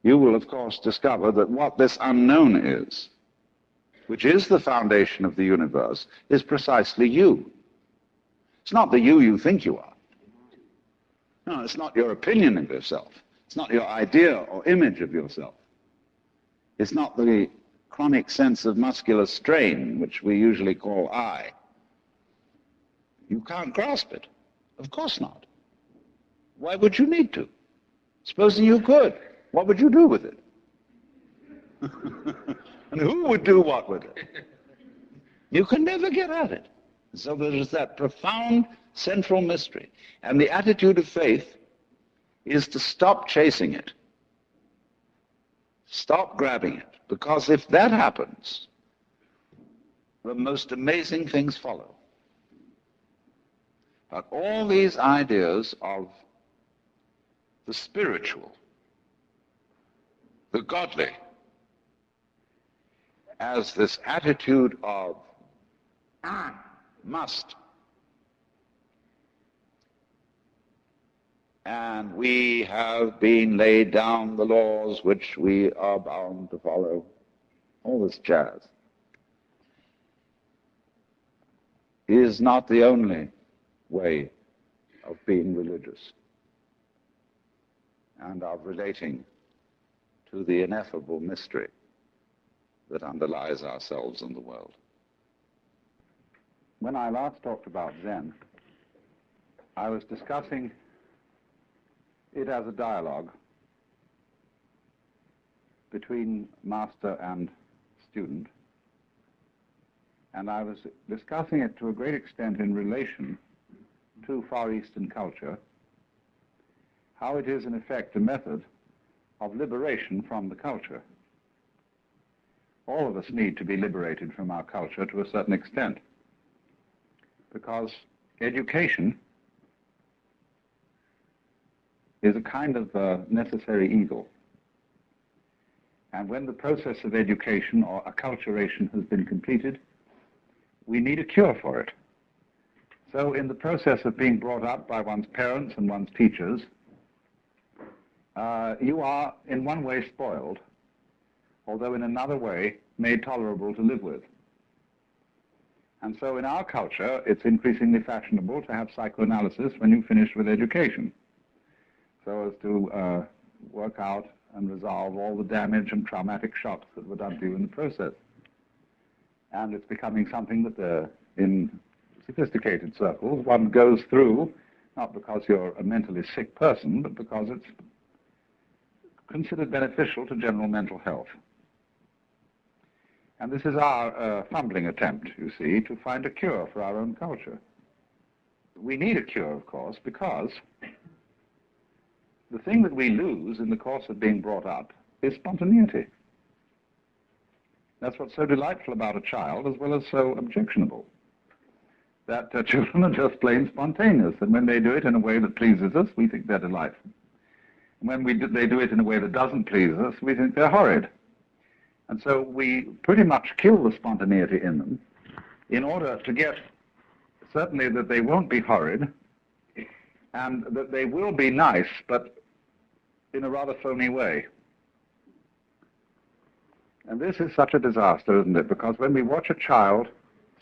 Speaker 3: you will, of course, discover that what this unknown is, which is the foundation of the universe, is precisely you. It's not the you think you are. No, it's not your opinion of yourself. It's not your idea or image of yourself. It's not the chronic sense of muscular strain, which we usually call I. You can't grasp it. Of course not. Why would you need to? Supposing you could, what would you do with it? And who would do what with it? You can never get at it. So there is that profound central mystery. And the attitude of faith is to stop chasing it. Stop grabbing it. Because if that happens, the most amazing things follow. But all these ideas of the spiritual, the godly, as this attitude of must. And we have been laid down the laws which we are bound to follow. All this jazz is not the only way of being religious and of relating to the ineffable mystery that underlies ourselves and the world. When I last talked about Zen, I was discussing it as a dialogue between master and student, and I was discussing it to a great extent in relation to Far Eastern culture, how it is in effect a method of liberation from the culture. All of us need to be liberated from our culture to a certain extent, because education is a kind of necessary evil. And when the process of education or acculturation has been completed, we need a cure for it. So in the process of being brought up by one's parents and one's teachers, you are in one way spoiled, although in another way made tolerable to live with. And so in our culture, it's increasingly fashionable to have psychoanalysis when you finish with education, so as to work out and resolve all the damage and traumatic shocks that were done to you in the process. And it's becoming something that in sophisticated circles one goes through, not because you're a mentally sick person, but because it's considered beneficial to general mental health. And this is our fumbling attempt, you see, to find a cure for our own culture. We need a cure, of course, because
Speaker 2: the thing that we lose in the course of being brought up is spontaneity. That's what's so delightful about a child, as well as so objectionable. That children are just plain spontaneous, and when they do it in a way that pleases us, we think they're delightful. And when they do it in a way that doesn't please us, we think they're horrid. And so we pretty much kill the spontaneity in them in order to get certainly that they won't be horrid and that they will be nice, but in a rather phony way. And this is such a disaster, isn't it? Because when we watch a child,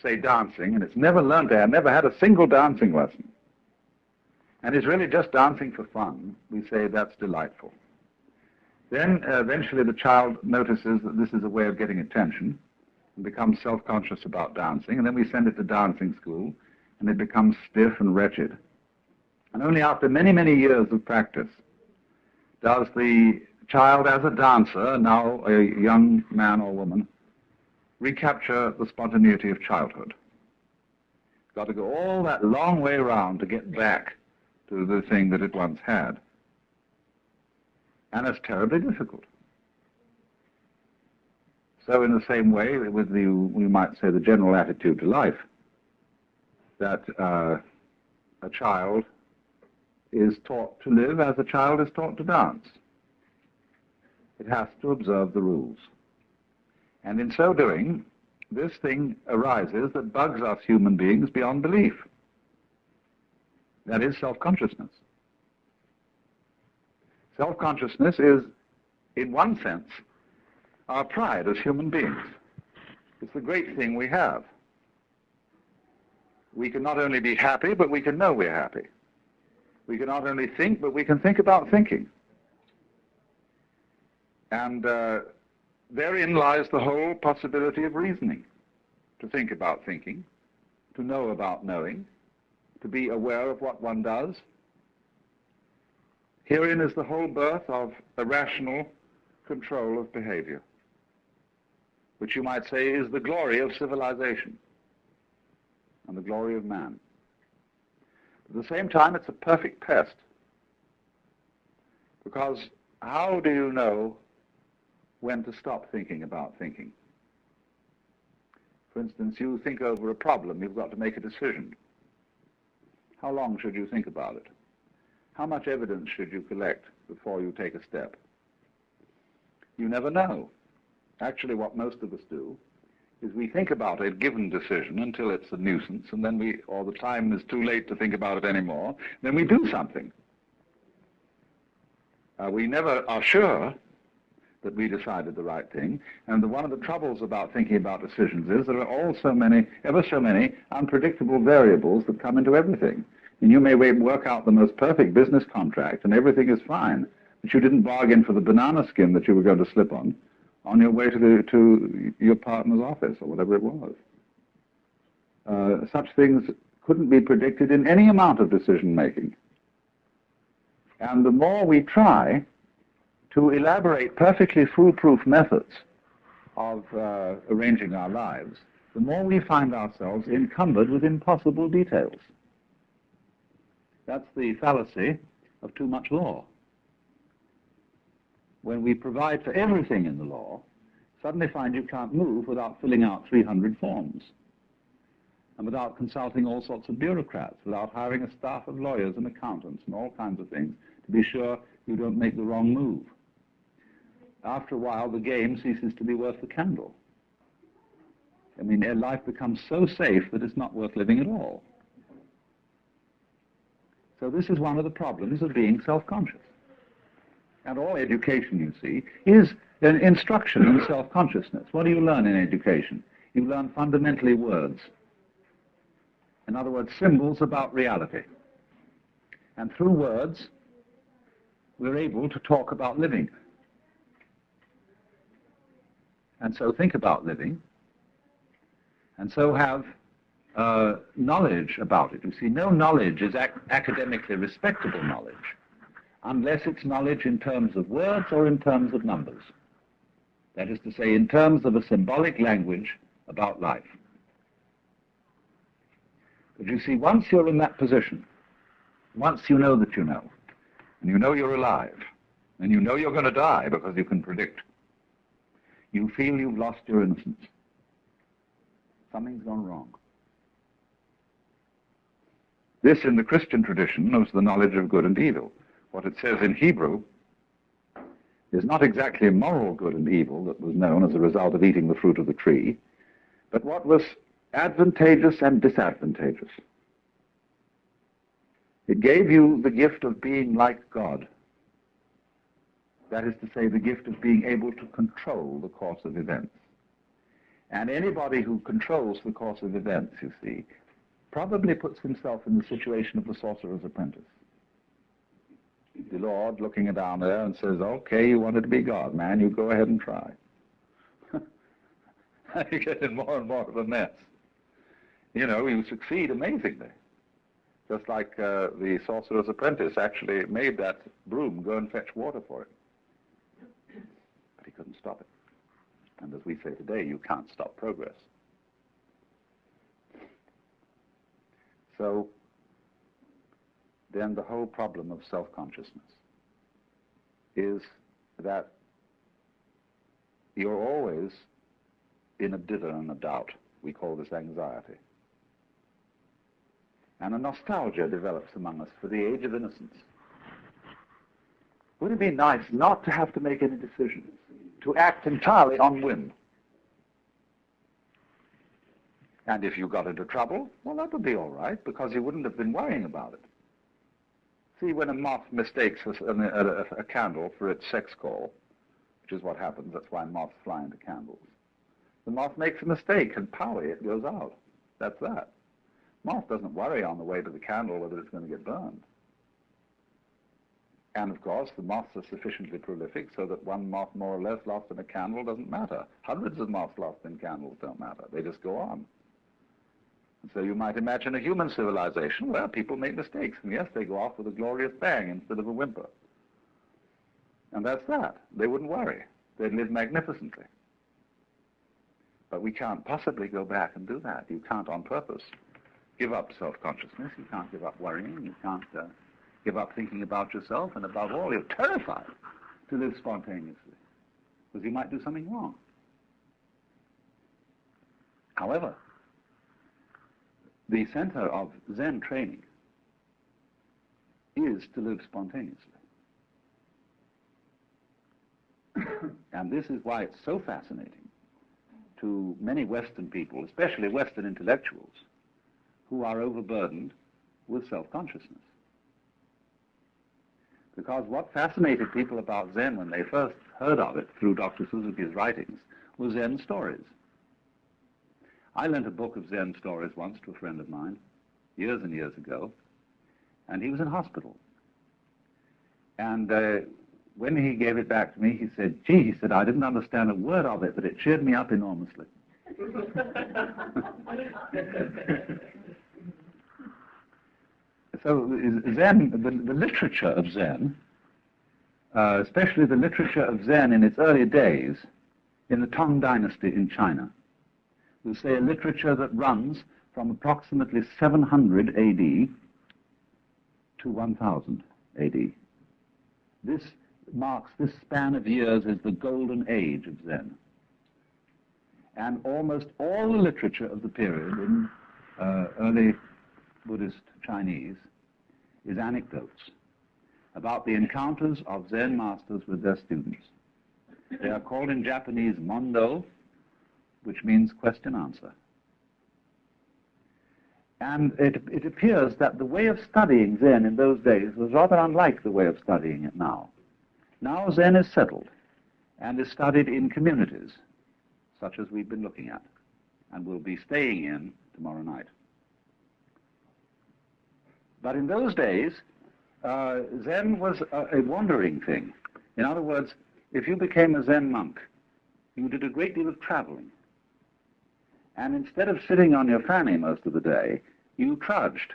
Speaker 2: say, dancing, and it's never learned to have, never had a single dancing lesson, and is really just dancing for fun, we say that's delightful. Then eventually the child notices that this is a way of getting attention and becomes self-conscious about dancing, and then we send it to dancing school, and it becomes stiff and wretched. And only after many, many years of practice does the child, as a dancer, now a young man or woman, recapture the spontaneity of childhood. It's got to go all that long way around to get back to the thing that it once had. And it's terribly difficult. So in the same way, with we might say, the general attitude to life, that a child is taught to live as a child is taught to dance. It has to observe the rules. And in so doing, this thing arises that bugs us human beings beyond belief. That is self-consciousness. Self-consciousness is, in one sense, our pride as human beings. It's the great thing we have. We can not only be happy, but we can know we're happy. We can not only think, but we can think about thinking. And therein lies the whole possibility of reasoning. To think about thinking, to know about knowing, to be aware of what one does. Herein is the whole birth of a rational control of behavior, which you might say is the glory of civilization and the glory of man. At the same time, it's a perfect pest, because how do you know when to stop thinking about thinking? For instance, you think over a problem, you've got to make a decision. How long should you think about it? How much evidence should you collect before you take a step? You never know. Actually, what most of us do is we think about a given decision until it's a nuisance, and then or the time is too late to think about it anymore, then we do something. We never are sure that we decided the right thing, and one of the troubles about thinking about decisions is there are ever so many unpredictable variables that come into everything. And you may work out the most perfect business contract, and everything is fine, but you didn't bargain for the banana skin that you were going to slip on your way to your partner's office, or whatever it was. Such things couldn't be predicted in any amount of decision-making. And the more we try to elaborate perfectly foolproof methods of arranging our lives, the more we find ourselves encumbered with impossible details. That's the fallacy of too much law. When we provide for everything in the law, suddenly find you can't move without filling out 300 forms, and without consulting all sorts of bureaucrats, without hiring a staff of lawyers and accountants and all kinds of things to be sure you don't make the wrong move. After a while, the game ceases to be worth the candle. I mean, life becomes so safe that it's not worth living at all. So this is one of the problems of being self-conscious. And all education, you see, is an instruction in self-consciousness. What do you learn in education? You learn fundamentally words. In other words, symbols about reality. And through words, we're able to talk about living. And so think about living, and so have knowledge about it. You see, no knowledge is academically respectable knowledge unless it's knowledge in terms of words or in terms of numbers. That is to say, in terms of a symbolic language about life. But you see, once you're in that position, once you know that you know, and you know you're alive, and you know you're going to die because you can predict, you feel you've lost your innocence. Something's gone wrong. This, in the Christian tradition, was the knowledge of good and evil. What it says in Hebrew is not exactly moral good and evil that was known as a result of eating the fruit of the tree, but what was advantageous and disadvantageous. It gave you the gift of being like God. That is to say, the gift of being able to control the course of events. And anybody who controls the course of events, you see, probably puts himself in the situation of the sorcerer's apprentice. The Lord looking down there and says, okay, you wanted to be God, man, you go ahead and try. You get in more and more of a mess. You know, you succeed amazingly. Just like the sorcerer's apprentice actually made that broom go and fetch water for him. But he couldn't stop it. And as we say today, you can't stop progress. So then the whole problem of self-consciousness is that you're always in a dither and a doubt. We call this anxiety. And a nostalgia develops among us for the age of innocence. Wouldn't it be nice not to have to make any decisions, to act entirely on whim? And if you got into trouble, well, that would be all right, because you wouldn't have been worrying about it. See, when a moth mistakes a candle for its sex call, which is what happens, that's why moths fly into candles, the moth makes a mistake, and powie, it goes out. That's that. Moth doesn't worry on the way to the candle whether it's going to get burned. And of course, the moths are sufficiently prolific so that one moth more or less lost in a candle doesn't matter. Hundreds of moths lost in candles don't matter. They just go on. And so you might imagine a human civilization where people make mistakes, and yes, they go off with a glorious bang instead of a whimper. And that's that. They wouldn't worry. They'd live magnificently. But we can't possibly go back and do that. You can't on purpose give up self-consciousness. You can't give up worrying. You can't give up thinking about yourself. And above all, you're terrified to live spontaneously, because you might do something wrong. However, the center of Zen training is to live spontaneously. And this is why it's so fascinating to many Western people, especially Western intellectuals, who are overburdened with self-consciousness. Because what fascinated people about Zen when they first heard of it through Dr. Suzuki's writings was Zen stories. I lent a book of Zen stories once to a friend of mine, years and years ago, and he was in hospital. And when he gave it back to me, he said, gee, he said, I didn't understand a word of it, but it cheered me up enormously. So Zen, the literature of Zen, especially the literature of Zen in its early days, in the Tang Dynasty in China, we'll say a literature that runs from approximately 700 AD to 1000 AD. This marks, this span of years is the golden age of Zen. And almost all the literature of the period in early Buddhist Chinese is anecdotes about the encounters of Zen masters with their students. They are called in Japanese mondo, which means question-answer. And it appears that the way of studying Zen in those days was rather unlike the way of studying it now. Now Zen is settled and is studied in communities, such as we've been looking at, and will be staying in tomorrow night. But in those days, Zen was a wandering thing. In other words, if you became a Zen monk, you did a great deal of traveling. And instead of sitting on your fanny most of the day, you trudged.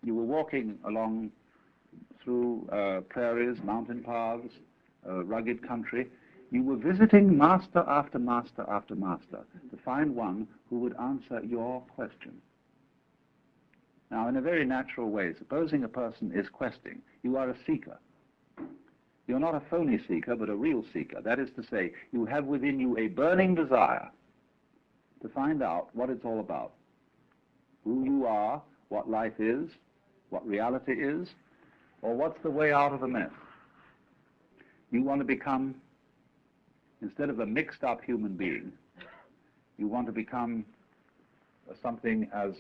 Speaker 2: You were walking along through prairies, mountain paths, rugged country. You were visiting master after master after master to find one who would answer your question. Now, in a very natural way, supposing a person is questing, you are a seeker. You're not a phony seeker, but a real seeker. That is to say, you have within you a burning desire to find out what it's all about, who you are, what life is, what reality is, or what's the way out of the mess. You want to become, instead of a mixed-up human being, you want to become something as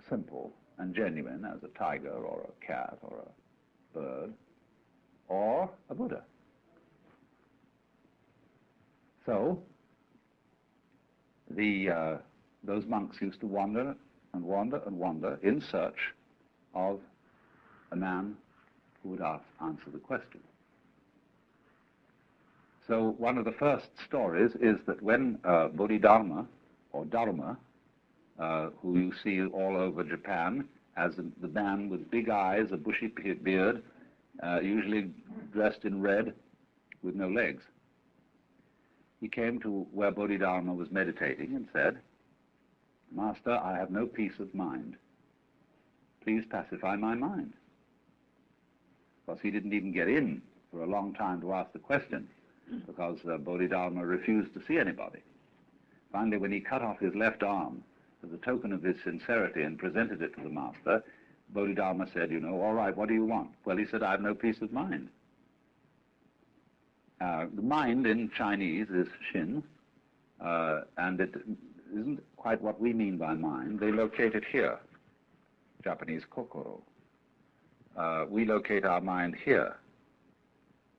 Speaker 2: simple and genuine as a tiger or a cat or a bird or a Buddha. So those monks used to wander and wander and wander in search of a man who would answer the question. So one of the first stories is that when Bodhidharma, or Dharma, who you see all over Japan as the man with big eyes, a bushy beard, usually dressed in red with no legs, he came to where Bodhidharma was meditating and said, "Master, I have no peace of mind. Please pacify my mind." Of course, he didn't even get in for a long time to ask the question, because Bodhidharma refused to see anybody. Finally, when he cut off his left arm as a token of his sincerity and presented it to the master, Bodhidharma said, "All right, what do you want?" Well, he said, "I have no peace of mind." The mind in Chinese is Shin, and it isn't quite what we mean by mind. They locate it here, Japanese kokoro. We locate our mind here.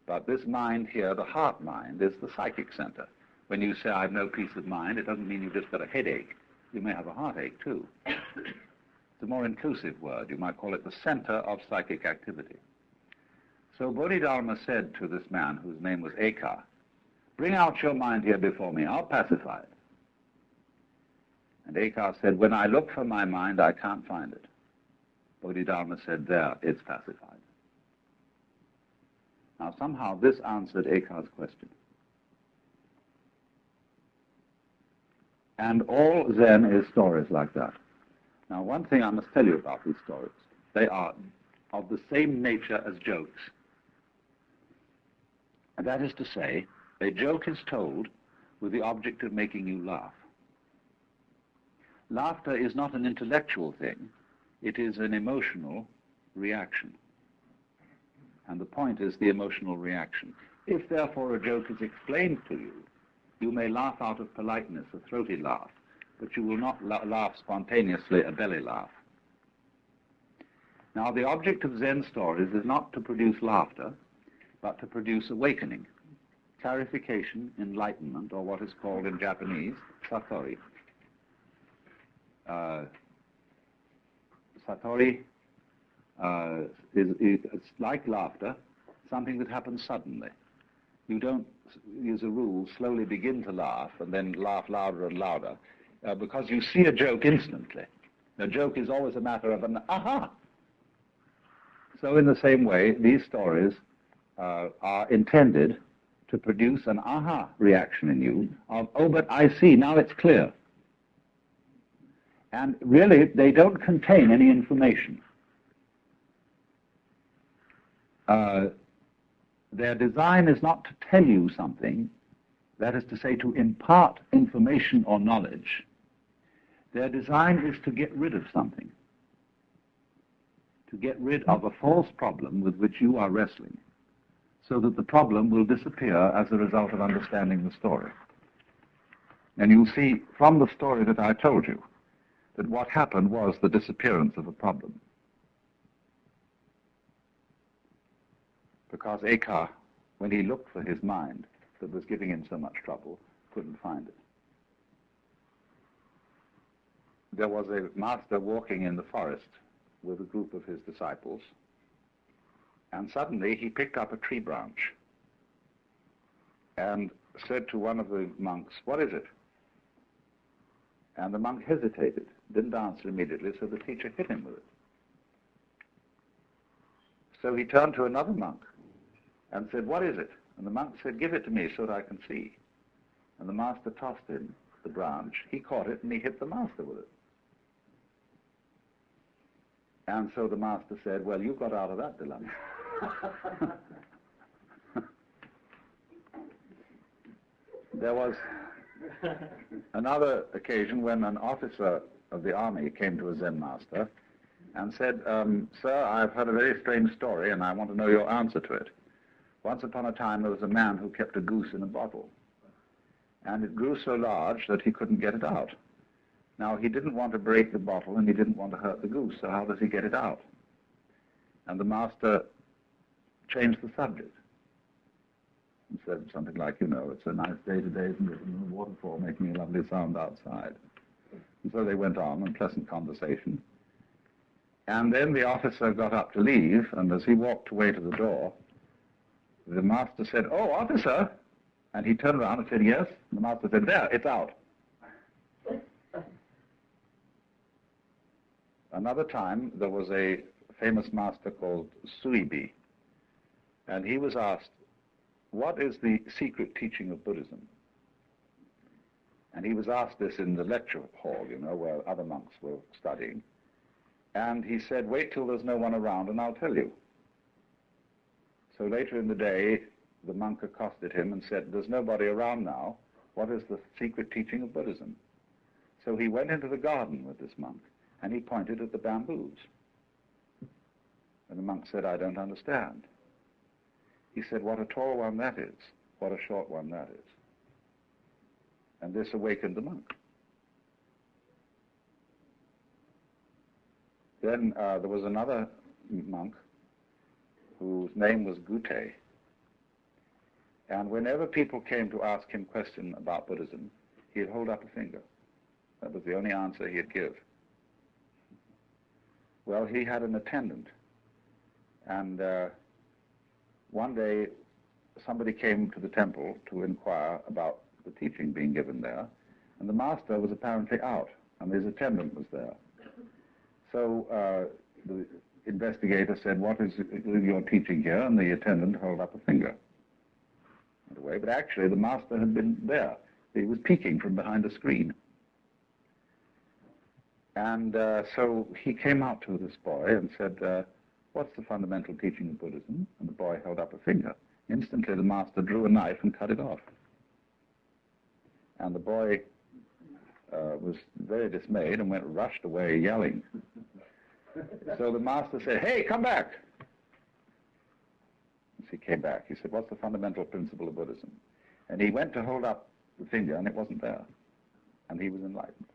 Speaker 2: But this mind here, the heart mind, is the psychic center. When you say, "I have no peace of mind," it doesn't mean you've just got a headache. You may have a heartache, too. It's a more inclusive word. You might call it the center of psychic activity. So Bodhidharma said to this man, whose name was Eka, "Bring out your mind here before me. I'll pacify it." And Eka said, "When I look for my mind, I can't find it." Bodhidharma said, "There, it's pacified." Now, somehow this answered Eka's question. And all Zen is stories like that. Now, one thing I must tell you about these stories, they are of the same nature as jokes. And that is to say, a joke is told with the object of making you laugh. Laughter is not an intellectual thing, it is an emotional reaction. And the point is the emotional reaction. If, therefore, a joke is explained to you, you may laugh out of politeness, a throaty laugh, but you will not laugh spontaneously, a belly laugh. Now, the object of Zen stories is not to produce laughter, but to produce awakening, clarification, enlightenment, or what is called in Japanese, satori. Satori it's like laughter, something that happens suddenly. You don't, as a rule, slowly begin to laugh and then laugh louder and louder, because you see a joke instantly. A joke is always a matter of an aha. So in the same way, these stories are intended to produce an aha reaction in you of, "Oh, but I see, now it's clear." And really, they don't contain any information. Their design is not to tell you something, that is to say, to impart information or knowledge. Their design is to get rid of something, to get rid of a false problem with which you are wrestling, so that the problem will disappear as a result of understanding the story. And you'll see from the story that I told you that what happened was the disappearance of a problem. Because Eka, when he looked for his mind that was giving him so much trouble, couldn't find it. There was a master walking in the forest with a group of his disciples, and suddenly he picked up a tree branch and said to one of the monks, "What is it?" And the monk hesitated, didn't answer immediately, so the teacher hit him with it. So he turned to another monk and said, "What is it?" And the monk said, "Give it to me so that I can see." And the master tossed him the branch. He caught it and he hit the master with it. And so the master said, "Well, you got out of that dilemma." There was another occasion when an officer of the army came to a Zen master and said, "Sir, I've heard a very strange story and I want to know your answer to it. Once upon a time there was a man who kept a goose in a bottle, and it grew so large that he couldn't get it out. Now, he didn't want to break the bottle and he didn't want to hurt the goose, so how does he get it out?" And the master changed the subject and said something like, "It's a nice day today, isn't it? And the waterfall making a lovely sound outside." And so they went on in pleasant conversation. And then the officer got up to leave, and as he walked away to the door, the master said, "Oh, officer!" And he turned around and said, "Yes?" And the master said, "There, it's out." Another time, there was a famous master called Suibi, and he was asked, "What is the secret teaching of Buddhism?" And he was asked this in the lecture hall, where other monks were studying. And he said, "Wait till there's no one around and I'll tell you." So later in the day, the monk accosted him and said, "There's nobody around now. What is the secret teaching of Buddhism?" So he went into the garden with this monk, and he pointed at the bamboos. And the monk said, "I don't understand." He said, "What a tall one that is, what a short one that is." And this awakened the monk. Then there was another monk whose name was Gute. And whenever people came to ask him questions about Buddhism, he'd hold up a finger. That was the only answer he'd give. Well, he had an attendant. And one day, somebody came to the temple to inquire about the teaching being given there, and the master was apparently out, and his attendant was there. So the investigator said, "What is your teaching here?" And the attendant held up a finger. Away, but actually the master had been there. He was peeking from behind a screen. And so he came out to this boy and said, "What's the fundamental teaching of Buddhism?" And the boy held up a finger. Instantly the master drew a knife and cut it off. And the boy was very dismayed and rushed away yelling. So the master said, "Hey, come back." As he came back, he said, "What's the fundamental principle of Buddhism?" And he went to hold up the finger, and it wasn't there. And he was enlightened.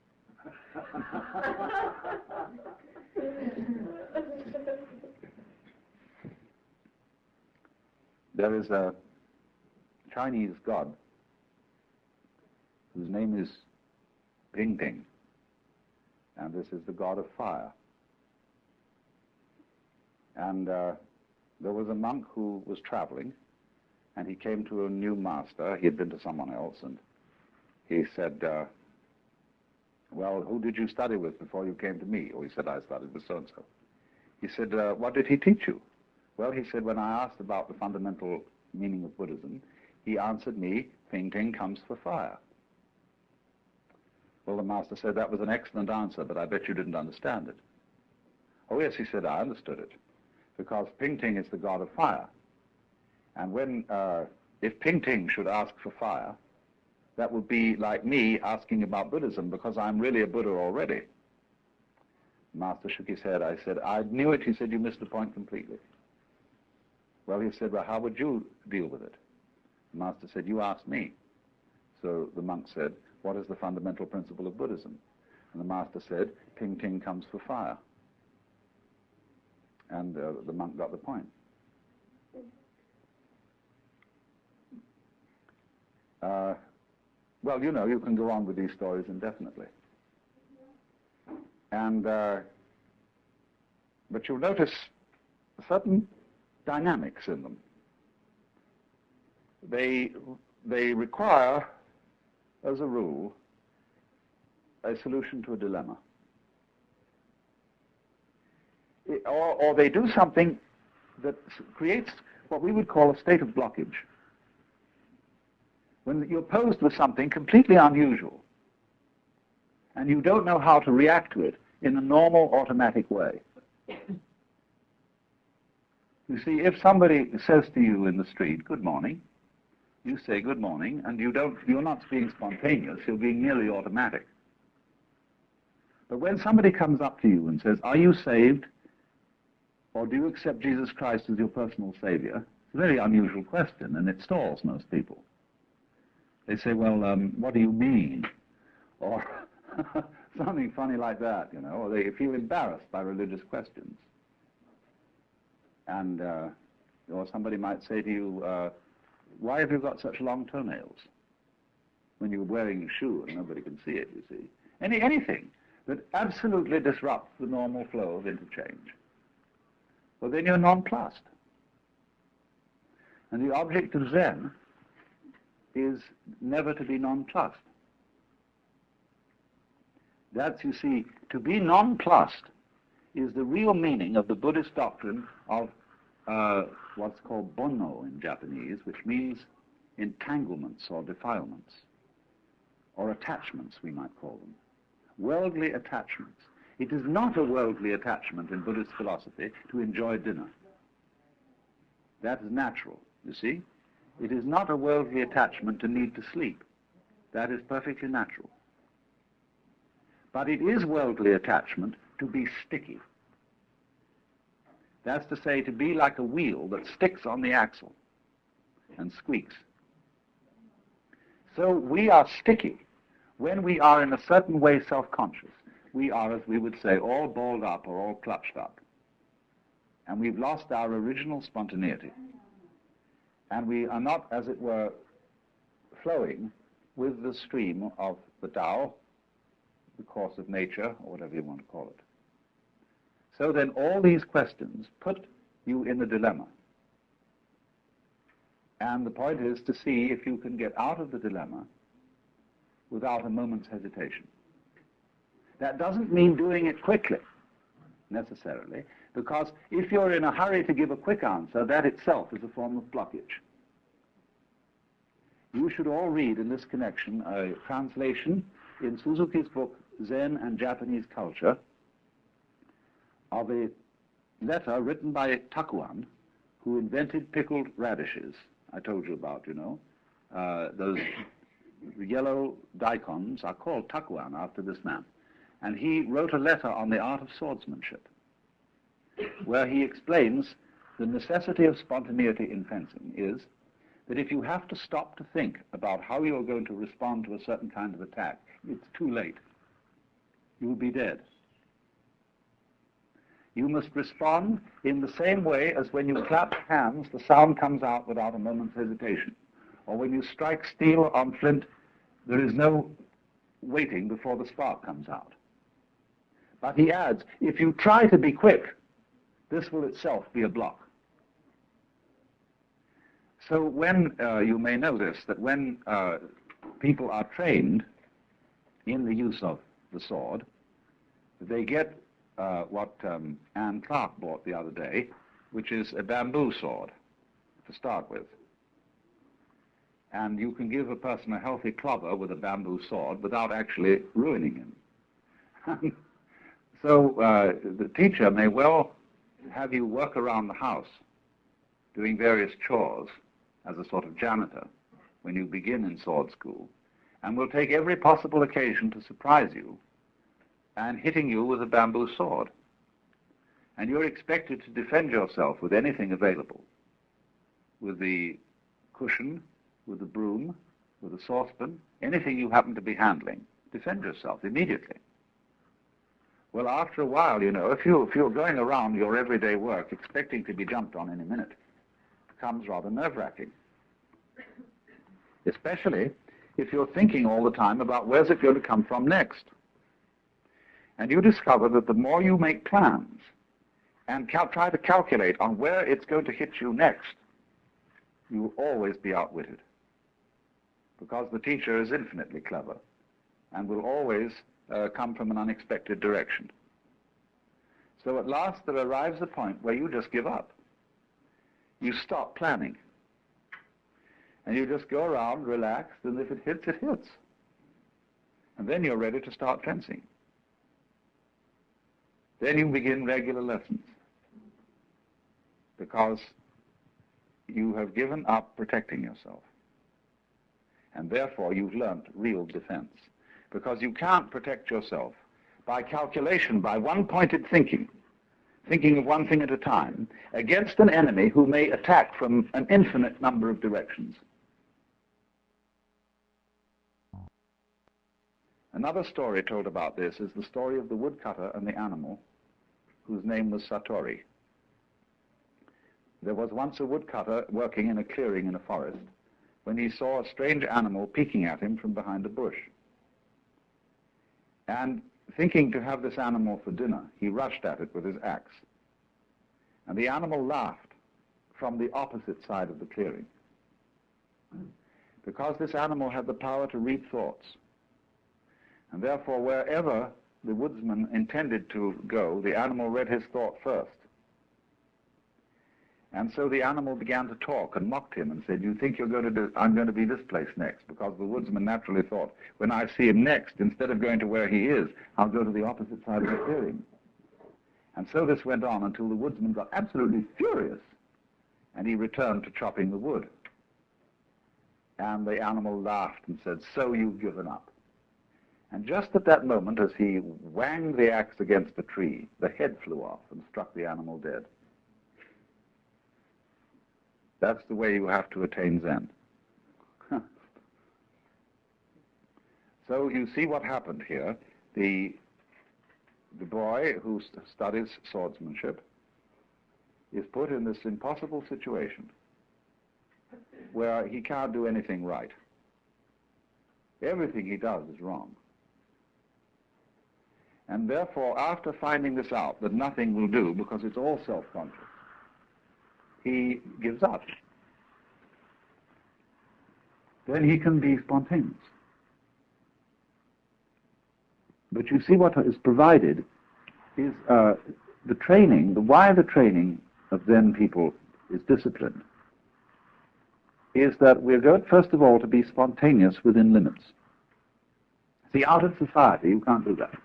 Speaker 2: There is a Chinese god whose name is Ping, and this is the god of fire. And there was a monk who was traveling, and he came to a new master. He had been to someone else, and he said, "Well, who did you study with before you came to me?" Or he said, "I studied with so-and-so." He said, "What did he teach you?" Well, he said, "When I asked about the fundamental meaning of Buddhism, he answered me, 'Ping comes for fire.'" Well, the master said, "That was an excellent answer, but I bet you didn't understand it." "Oh, yes," he said, "I understood it. Because Ping is the god of fire. And when, if Ping should ask for fire, that would be like me asking about Buddhism, because I'm really a Buddha already." The master shook his head. I said, "I knew it." He said, "You missed the point completely." Well, he said, "Well, how would you deal with it?" The master said, "You asked me." So the monk said, "What is the fundamental principle of Buddhism?" And the master said, Ping comes for fire. And the monk got the point. Well, you can go on with these stories indefinitely. And, but you'll notice certain dynamics in them. They require, as a rule, a solution to a dilemma. Or they do something that creates what we would call a state of blockage. When you're posed with something completely unusual, and you don't know how to react to it in a normal, automatic way. You see, if somebody says to you in the street, good morning, you say good morning, and you're not being spontaneous, you're being merely automatic. But when somebody comes up to you and says, are you saved? Or do you accept Jesus Christ as your personal Savior? It's a very unusual question, and it stalls most people. They say, well, what do you mean? Or something funny like that, you know, or they feel embarrassed by religious questions. And, or somebody might say to you, why have you got such long toenails? When you're wearing a shoe and nobody can see it, you see. Anything that absolutely disrupts the normal flow of interchange. Well, then you're nonplussed. And the object of Zen is never to be nonplussed. That's, you see, to be nonplussed is the real meaning of the Buddhist doctrine of what's called bonno in Japanese, which means entanglements or defilements, or attachments, we might call them. Worldly attachments. It is not a worldly attachment in Buddhist philosophy to enjoy dinner. That is natural, you see. It is not a worldly attachment to need to sleep. That is perfectly natural. But it is worldly attachment to be sticky. That's to say, to be like a wheel that sticks on the axle and squeaks. So we are sticky when we are in a certain way self-conscious. We are, as we would say, all balled up or all clutched up. And we've lost our original spontaneity. And we are not, as it were, flowing with the stream of the Tao, the course of nature, or whatever you want to call it. So then all these questions put you in a dilemma. And the point is to see if you can get out of the dilemma without a moment's hesitation. That doesn't mean doing it quickly, necessarily, because if you're in a hurry to give a quick answer, that itself is a form of blockage. You should all read in this connection a translation in Suzuki's book, Zen and Japanese Culture, of a letter written by Takuan, who invented pickled radishes, I told you about, you know. Those yellow daikons are called Takuan after this man. And he wrote a letter on the art of swordsmanship, where he explains the necessity of spontaneity in fencing is that if you have to stop to think about how you're going to respond to a certain kind of attack, it's too late. You'll be dead. You must respond in the same way as when you clap your hands, the sound comes out without a moment's hesitation. Or when you strike steel on flint, there is no waiting before the spark comes out. But he adds, if you try to be quick, this will itself be a block. So when, you may know this, that when people are trained in the use of the sword, they get what Anne Clark bought the other day, which is a bamboo sword to start with. And you can give a person a healthy clobber with a bamboo sword without actually ruining him. So the teacher may well have you work around the house doing various chores as a sort of janitor when you begin in sword school, and will take every possible occasion to surprise you and hitting you with a bamboo sword. And you're expected to defend yourself with anything available, with the cushion, with the broom, with the saucepan, anything you happen to be handling. Defend yourself immediately. Well, after a while, you know, if you're going around your everyday work expecting to be jumped on any minute, it becomes rather nerve-wracking. Especially if you're thinking all the time about where's it going to come from next. And you discover that the more you make plans and try to calculate on where it's going to hit you next, you will always be outwitted. Because the teacher is infinitely clever and will always come from an unexpected direction. So at last there arrives a point where you just give up. You stop planning. And you just go around relaxed, and if it hits, it hits. And then you're ready to start fencing. Then you begin regular lessons. because you have given up protecting yourself. And therefore you've learnt real defense. Because you can't protect yourself by calculation, by one-pointed thinking of one thing at a time, against an enemy who may attack from an infinite number of directions. Another story told about this is the story of the woodcutter and the animal whose name was Satori. There was once a woodcutter working in a clearing in a forest when he saw a strange animal peeking at him from behind a bush. And thinking to have this animal for dinner, he rushed at it with his axe. And the animal laughed from the opposite side of the clearing. Because this animal had the power to read thoughts. And therefore, wherever the woodsman intended to go, the animal read his thought first. And so the animal began to talk and mocked him and said, "You think you're going to do, I'm going to be this place next," because the woodsman naturally thought, when I see him next, instead of going to where he is, I'll go to the opposite side of the clearing. And so this went on until the woodsman got absolutely furious, and he returned to chopping the wood. And the animal laughed and said, "So you've given up." And just at that moment, as he whanged the axe against the tree, the head flew off and struck the animal dead. That's the way you have to attain Zen. So you see what happened here. The boy who studies swordsmanship is put in this impossible situation where he can't do anything right. Everything he does is wrong. And therefore, after finding this out, that nothing will do because it's all self-conscious, he gives up. Then he can be spontaneous. But you see what is provided is the training, why the training of Zen people is disciplined, is that we're going, first of all, to be spontaneous within limits. See, out of society, you can't do that.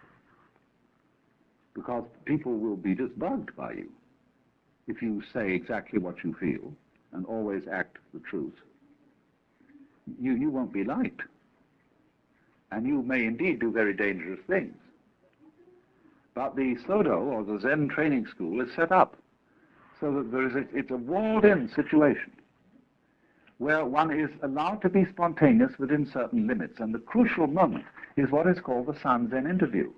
Speaker 2: Because people will be just bugged by you if you say exactly what you feel and always act the truth. You won't be liked. And you may indeed do very dangerous things. But the Sodo, or the Zen training school, is set up so that it's a walled-in situation where one is allowed to be spontaneous within certain limits. And the crucial moment is what is called the Sanzen interview,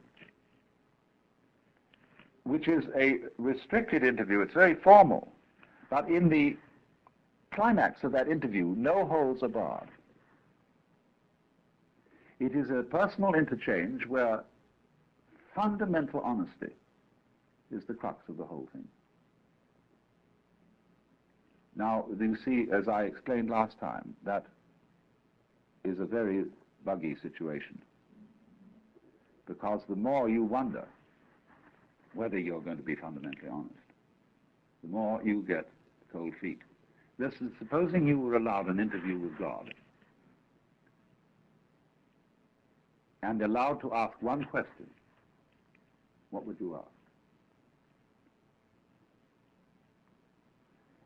Speaker 2: which is a restricted interview. It's very formal. But in the climax of that interview, no holds are barred. It is a personal interchange where fundamental honesty is the crux of the whole thing. Now, you see, as I explained last time, that is a very buggy situation. Because the more you wonder whether you're going to be fundamentally honest, the more you get cold feet. This is supposing you were allowed an interview with God and allowed to ask one question. What would you ask?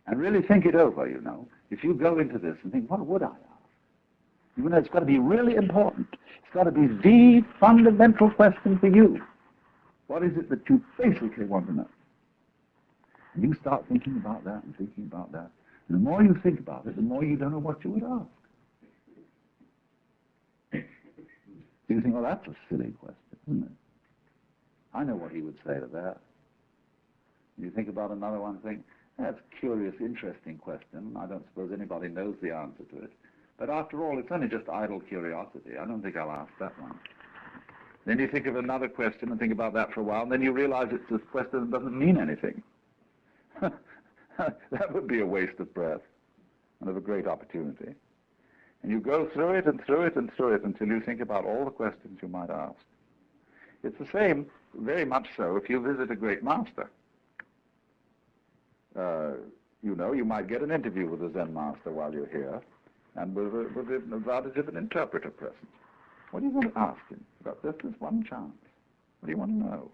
Speaker 2: And really think it over, you know. If you go into this and think, what would I ask? You know, it's got to be really important. It's got to be the fundamental question for you. What is it that you basically want to know? And you start thinking about that and thinking about that. And the more you think about it, the more you don't know what you would ask. You think, well, that's a silly question, isn't it? I know what he would say to that. You think about another one and think, that's a curious, interesting question. I don't suppose anybody knows the answer to it. But after all, it's only just idle curiosity. I don't think I'll ask that one. Then you think of another question and think about that for a while, and then you realize it's a question that doesn't mean anything. That would be a waste of breath and of a great opportunity. And you go through it and through it and through it until you think about all the questions you might ask. It's the same, very much so, if you visit a great master. You know, you might get an interview with a Zen master while you're here, and with the advantage of an interpreter present. What do you want to ask him? You've got just this one chance. What do you want to know?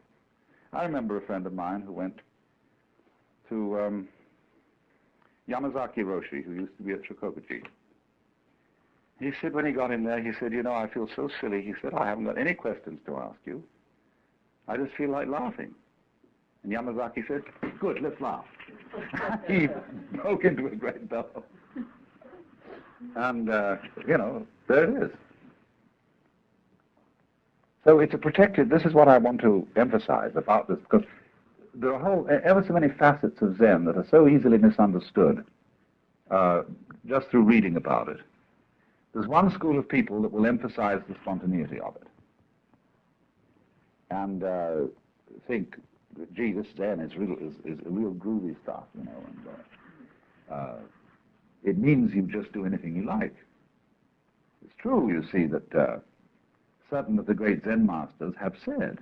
Speaker 2: I remember a friend of mine who went to Yamazaki Roshi, who used to be at Shikokuji. He said when he got in there, he said, you know, I feel so silly. He said, I haven't got any questions to ask you. I just feel like laughing. And Yamazaki said, good, let's laugh. He broke into a great laugh. And, you know, there it is. So it's a protected, this is what I want to emphasize about this, because there are ever so many facets of Zen that are so easily misunderstood just through reading about it. There's one school of people that will emphasize the spontaneity of it and think, gee, this Zen is real groovy stuff, you know, and it means you just do anything you like. It's true, you see, that certain of the great Zen masters have said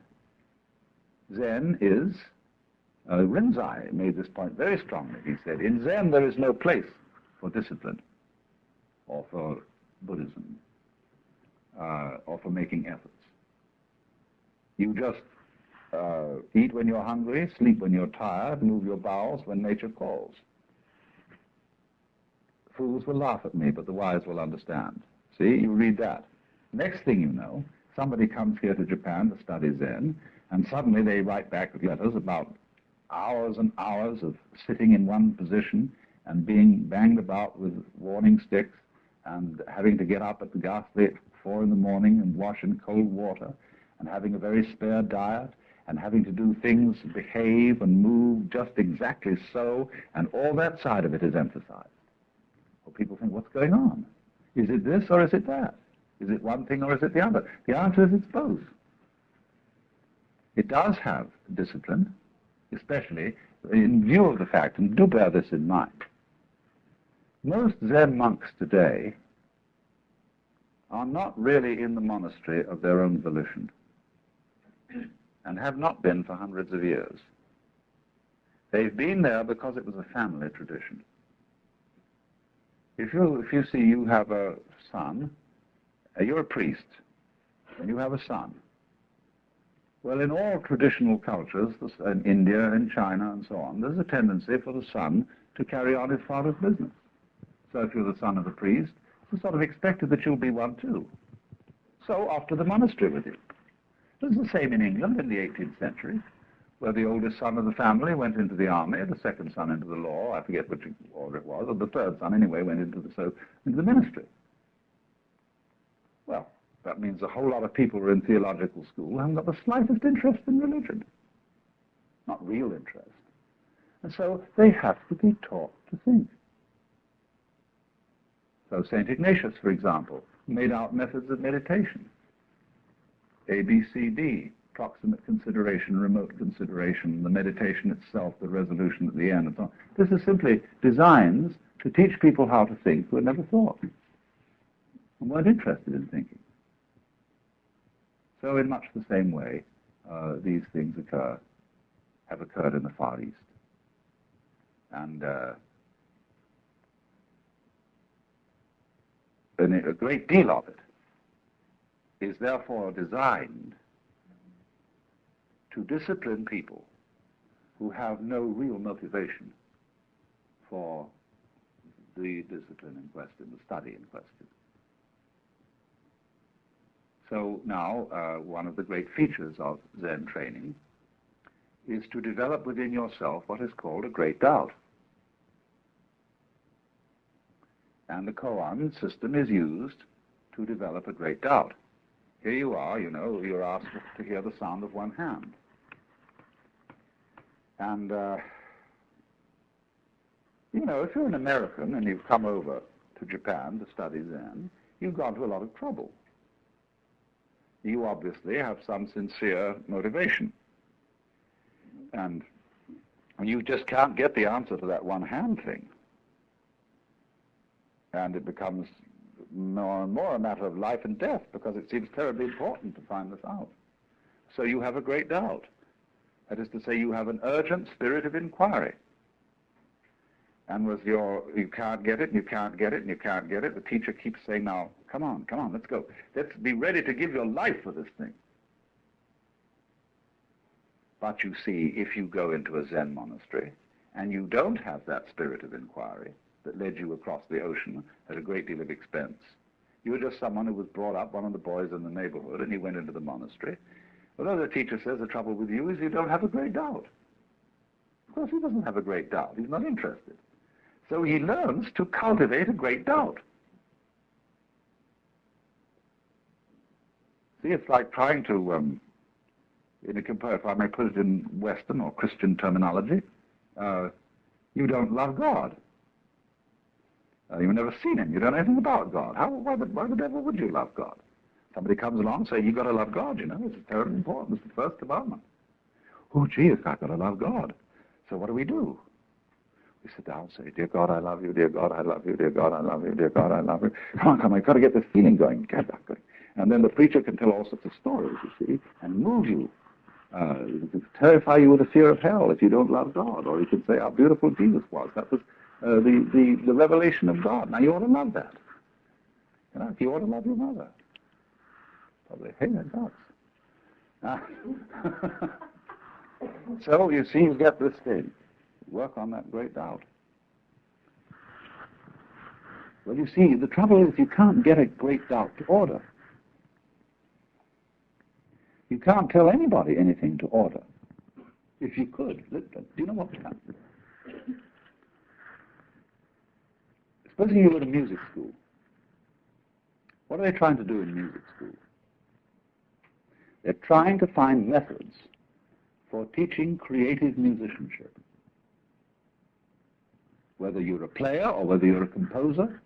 Speaker 2: Zen is, Rinzai made this point very strongly. He said, in Zen there is no place for discipline or for Buddhism or for making efforts. You just eat when you're hungry, sleep when you're tired, move your bowels when nature calls. Fools will laugh at me, but the wise will understand. See, you read that. Next thing you know, somebody comes here to Japan to study Zen, and suddenly they write back with letters about hours and hours of sitting in one position and being banged about with warning sticks and having to get up at the ghastly 4 in the morning and wash in cold water and having a very spare diet and having to do things, behave and move just exactly so, and all that side of it is emphasized. Well, people think, what's going on? Is it this or is it that? Is it one thing or is it the other? The answer is it's both. It does have discipline, especially in view of the fact, and do bear this in mind, most Zen monks today are not really in the monastery of their own volition and have not been for hundreds of years. They've been there because it was a family tradition. If you see you have a son, you're a priest, and you have a son. Well, in all traditional cultures, in India, in China, and so on, there's a tendency for the son to carry on his father's business. So if you're the son of a priest, it's sort of expected that you'll be one too. So off to the monastery with you. It was the same in England in the 18th century, where the oldest son of the family went into the army, the second son into the law, I forget which order it was, or the third son anyway went into the ministry. Well, that means a whole lot of people who are in theological school haven't got the slightest interest in religion. Not real interest. And so they have to be taught to think. So St. Ignatius, for example, made out methods of meditation. A, B, C, D, proximate consideration, remote consideration, the meditation itself, the resolution at the end, and so on. This is simply designs to teach people how to think who had never thought and weren't interested in thinking. So in much the same way, these things have occurred in the Far East. And a great deal of it is therefore designed to discipline people who have no real motivation for the discipline in question, the study in question. So now, one of the great features of Zen training is to develop within yourself what is called a great doubt. And the koan system is used to develop a great doubt. Here you are, you know, you're asked to hear the sound of one hand. And, you know, if you're an American and you've come over to Japan to study Zen, you've gone to a lot of trouble. You obviously have some sincere motivation. And you just can't get the answer to that one hand thing. And it becomes more and more a matter of life and death because it seems terribly important to find this out. So you have a great doubt. That is to say, you have an urgent spirit of inquiry. And with you can't get it, and you can't get it, and you can't get it, the teacher keeps saying, now, come on, let's go. Let's be ready to give your life for this thing. But you see, if you go into a Zen monastery, and you don't have that spirit of inquiry that led you across the ocean at a great deal of expense. You were just someone who was brought up, one of the boys in the neighborhood, and he went into the monastery. Although the teacher says the trouble with you is you don't have a great doubt. Of course, he doesn't have a great doubt. He's not interested. So he learns to cultivate a great doubt. See, it's like trying to, if I may put it in Western or Christian terminology, you don't love God. You've never seen him. You don't know anything about God. Why the devil would you love God? Somebody comes along and says, you've got to love God, you know. It's terribly important. It's the first commandment. Oh, gee, I've got to love God. So what do? We sit down and say, dear God, I love you. Dear God, I love you. Dear God, I love you. Dear God, I love you. Come on, I've got to get this feeling going. Get that going. And then the preacher can tell all sorts of stories, you see, and move you. He can terrify you with the fear of hell if you don't love God. Or he can say how beautiful Jesus was. That was the revelation of God. Now, you ought to love that. You know, you ought to love your mother. Probably hate her guts. So, you see, you get this thing. Work on that great doubt. Well, you see, the trouble is you can't get a great doubt to order. You can't tell anybody anything to order. If you could, do you know what would happen? Supposing you were at a music school. What are they trying to do in music school? They're trying to find methods for teaching creative musicianship. Whether you're a player or whether you're a composer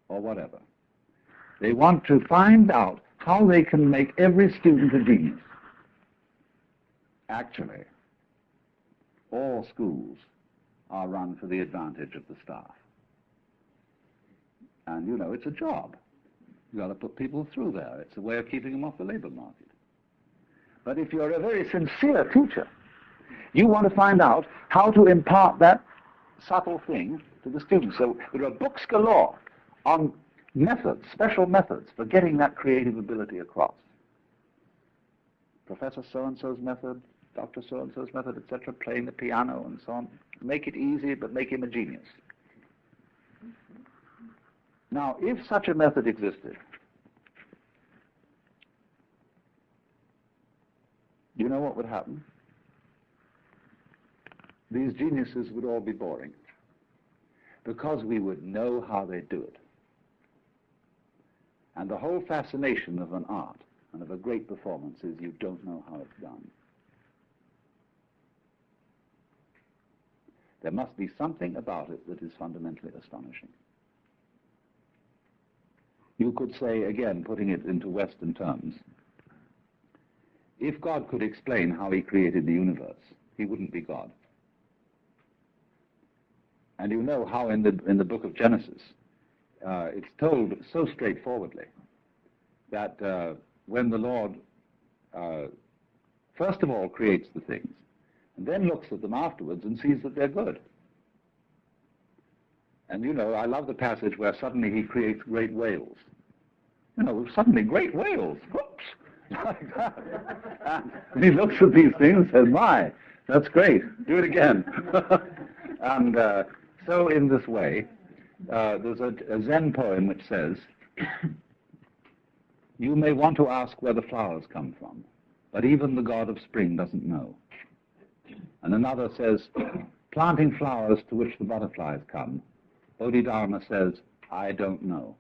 Speaker 2: or whatever. They want to find out how they can make every student a genius. Actually, all schools are run for the advantage of the staff. And, you know, it's a job. You've got to put people through there. It's a way of keeping them off the labor market. But if you're a very sincere teacher, you want to find out how to impart that subtle thing to the students. So there are books galore on methods, special methods for getting that creative ability across. Professor so-and-so's method, Dr. so-and-so's method, etc., playing the piano and so on. Make it easy, but make him a genius. Now, if such a method existed, you know what would happen? These geniuses would all be boring, because we would know how they do it. And the whole fascination of an art and of a great performance is you don't know how it's done. There must be something about it that is fundamentally astonishing. You could say, again, putting it into Western terms, if God could explain how he created the universe, he wouldn't be God. And you know how in the book of Genesis, it's told so straightforwardly that when the Lord, first of all, creates the things, and then looks at them afterwards and sees that they're good. And, you know, I love the passage where suddenly he creates great whales. You know, suddenly great whales. Whoops! Like that. And he looks at these things and says, my, that's great. Do it again. And so in this way, there's a Zen poem which says, you may want to ask where the flowers come from, but even the god of spring doesn't know. And another says, planting flowers to which the butterflies come, Bodhidharma says, I don't know.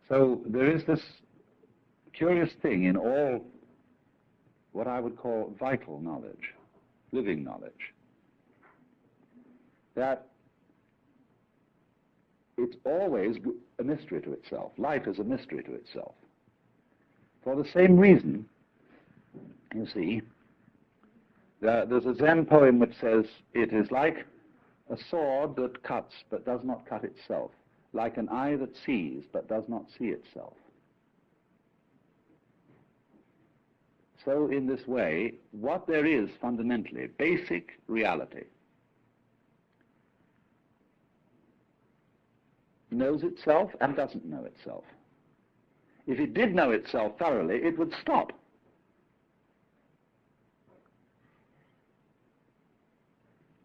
Speaker 2: So there is this curious thing in all what I would call vital knowledge, living knowledge, that it's always a mystery to itself. Life is a mystery to itself. For the same reason, you see, there's a Zen poem which says, it is like a sword that cuts but does not cut itself, like an eye that sees but does not see itself. So in this way, what there is fundamentally, basic reality, knows itself and doesn't know itself. If it did know itself thoroughly, it would stop.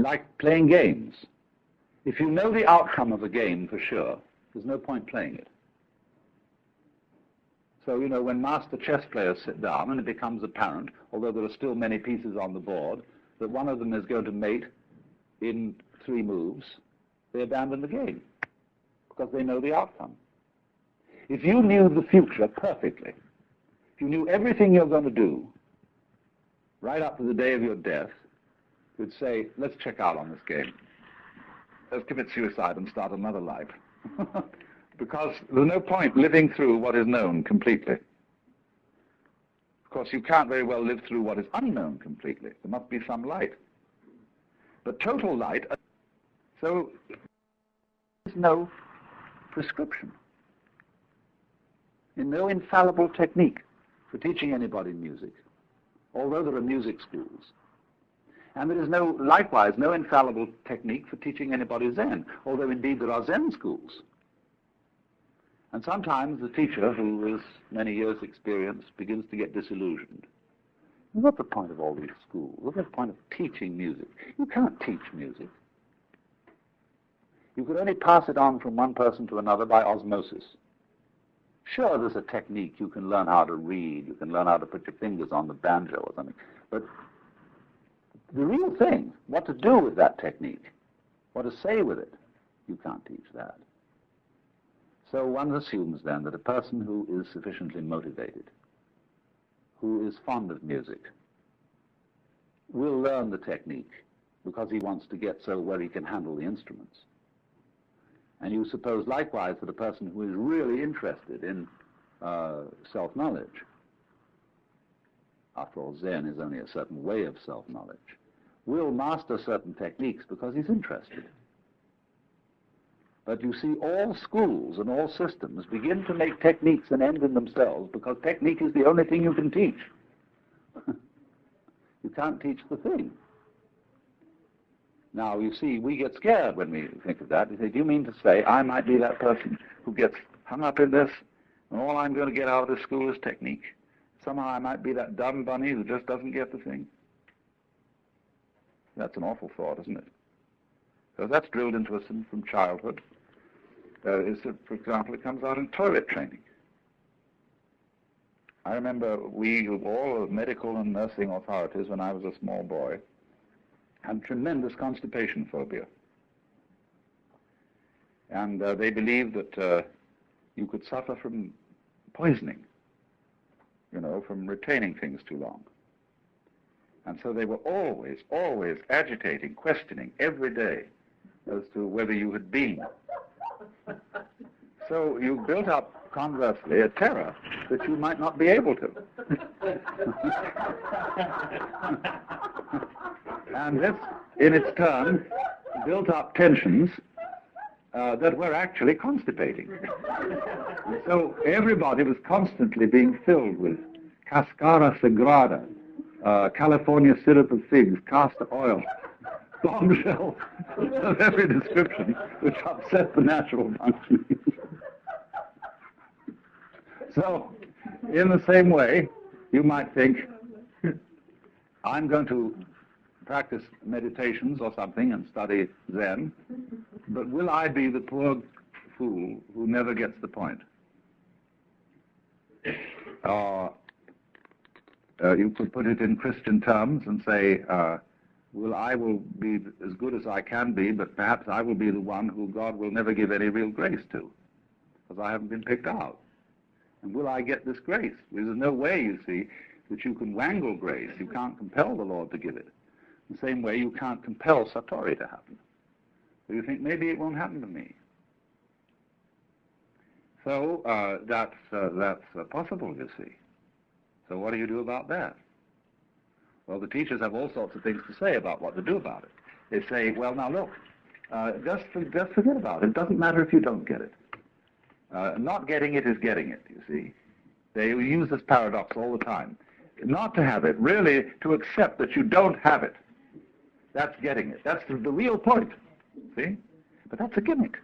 Speaker 2: like playing games. If you know the outcome of a game for sure, there's no point playing it. So, when master chess players sit down and it becomes apparent, although there are still many pieces on the board, that one of them is going to mate in 3 moves, they abandon the game because they know the outcome. If you knew the future perfectly, if you knew everything you're going to do right up to the day of your death, you'd say, let's check out on this game. Let's commit suicide and start another life. Because there's no point living through what is known completely. Of course, you can't very well live through what is unknown completely. There must be some light. But total light, so there's no prescription, and no infallible technique for teaching anybody music, although there are music schools. And there is likewise no infallible technique for teaching anybody Zen, although indeed there are Zen schools. And sometimes the teacher, who has many years' experience, begins to get disillusioned. What's the point of all these schools? What's the point of teaching music? You can't teach music. You could only pass it on from one person to another by osmosis. Sure, there's a technique. You can learn how to read. You can learn how to put your fingers on the banjo or something. But the real thing, what to do with that technique, what to say with it, you can't teach that. So one assumes then that a person who is sufficiently motivated, who is fond of music, will learn the technique because he wants to get so where he can handle the instruments. And you suppose likewise that a person who is really interested in self-knowledge, after all, Zen is only a certain way of self-knowledge, will master certain techniques because he's interested. But you see, all schools and all systems begin to make techniques an end in themselves because technique is the only thing you can teach. You can't teach the thing. Now, you see, we get scared when we think of that. We say, do you mean to say I might be that person who gets hung up in this, and all I'm going to get out of this school is technique? Somehow I might be that dumb bunny who just doesn't get the thing? That's an awful thought, isn't it? Because that's drilled into us from childhood. For example, it comes out in toilet training. I remember all the medical and nursing authorities, when I was a small boy, had tremendous constipation phobia. And they believed that you could suffer from poisoning, from retaining things too long. And so they were always, always agitating, questioning every day as to whether you had been. So you built up, conversely, a terror that you might not be able to. And this, in its turn, built up tensions that were actually constipating. And so everybody was constantly being filled with cascara sagrada, California syrup of figs, castor oil, bombshells of every description, which upset the natural functioning. So, in the same way, you might think, I'm going to practice meditations or something and study Zen, but will I be the poor fool who never gets the point? You could put it in Christian terms and say, I will be as good as I can be, but perhaps I will be the one who God will never give any real grace to, because I haven't been picked out. And will I get this grace? There's no way, you see, that you can wangle grace. You can't compel the Lord to give it. The same way you can't compel Satori to happen. So you think, maybe it won't happen to me. So that's possible, you see. So what do you do about that? Well, the teachers have all sorts of things to say about what to do about it. They say, well, now look, just forget about it. It doesn't matter if you don't get it. Not getting it is getting it, you see. They use this paradox all the time. Not to have it, really to accept that you don't have it. That's getting it. That's the real point, see? But that's a gimmick.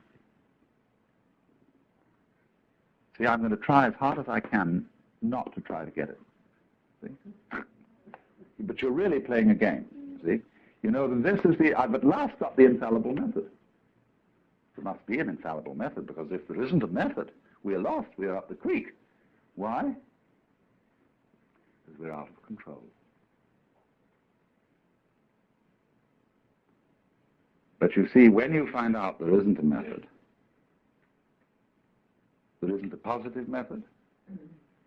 Speaker 2: See, I'm going to try as hard as I can not to try to get it. See? But you're really playing a game, see? You know, this is I've at last got the infallible method. There must be an infallible method, because if there isn't a method, we're lost, we're up the creek. Why? Because we're out of control. But you see, when you find out there isn't a method, there isn't a positive method,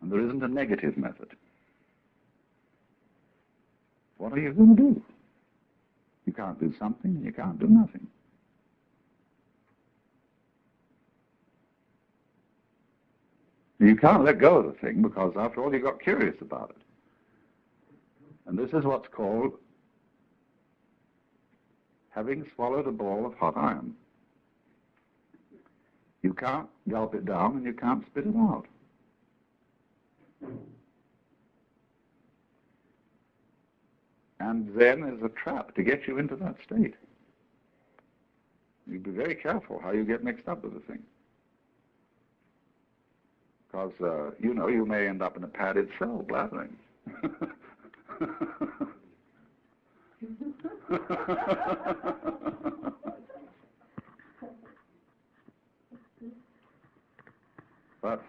Speaker 2: and there isn't a negative method, what are you going to do? You can't do something, and you can't do nothing. You can't let go of the thing, because after all, you got curious about it. And this is what's called having swallowed a ball of hot iron. You can't gulp it down, and you can't spit it out. And Zen is a trap to get you into that state. You be very careful how you get mixed up with the thing. Because, you know, you may end up in a padded cell blathering. But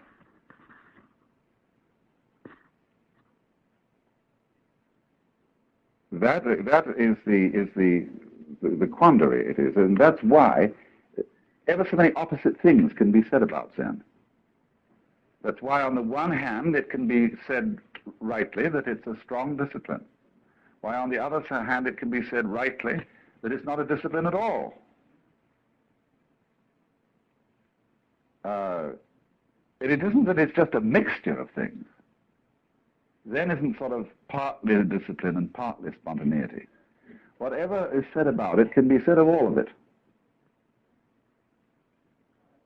Speaker 2: that is the quandary it is, and that's why ever so many opposite things can be said about Zen. That's why on the one hand it can be said rightly that it's a strong discipline. Why on the other hand it can be said rightly that it's not a discipline at all. It isn't that it's just a mixture of things. Zen isn't sort of partly a discipline and partly spontaneity. Whatever is said about it can be said of all of it.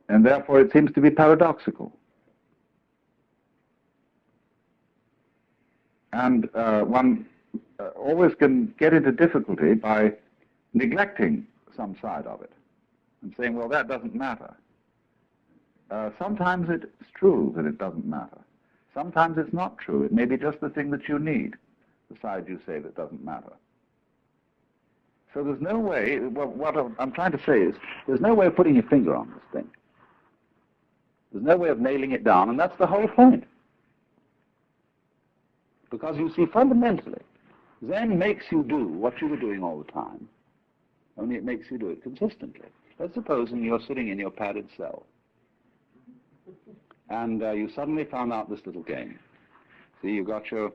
Speaker 2: And therefore it seems to be paradoxical. And one always can get into difficulty by neglecting some side of it and saying, well, that doesn't matter. Sometimes it's true that it doesn't matter. Sometimes it's not true. It may be just the thing that you need, the side you say that doesn't matter. So there's no way, what I'm trying to say is, there's no way of putting your finger on this thing. There's no way of nailing it down, and that's the whole point. Because you see, fundamentally, Zen makes you do what you were doing all the time, only it makes you do it consistently. Let's suppose you're sitting in your padded cell, and you suddenly found out this little game. See, you've got your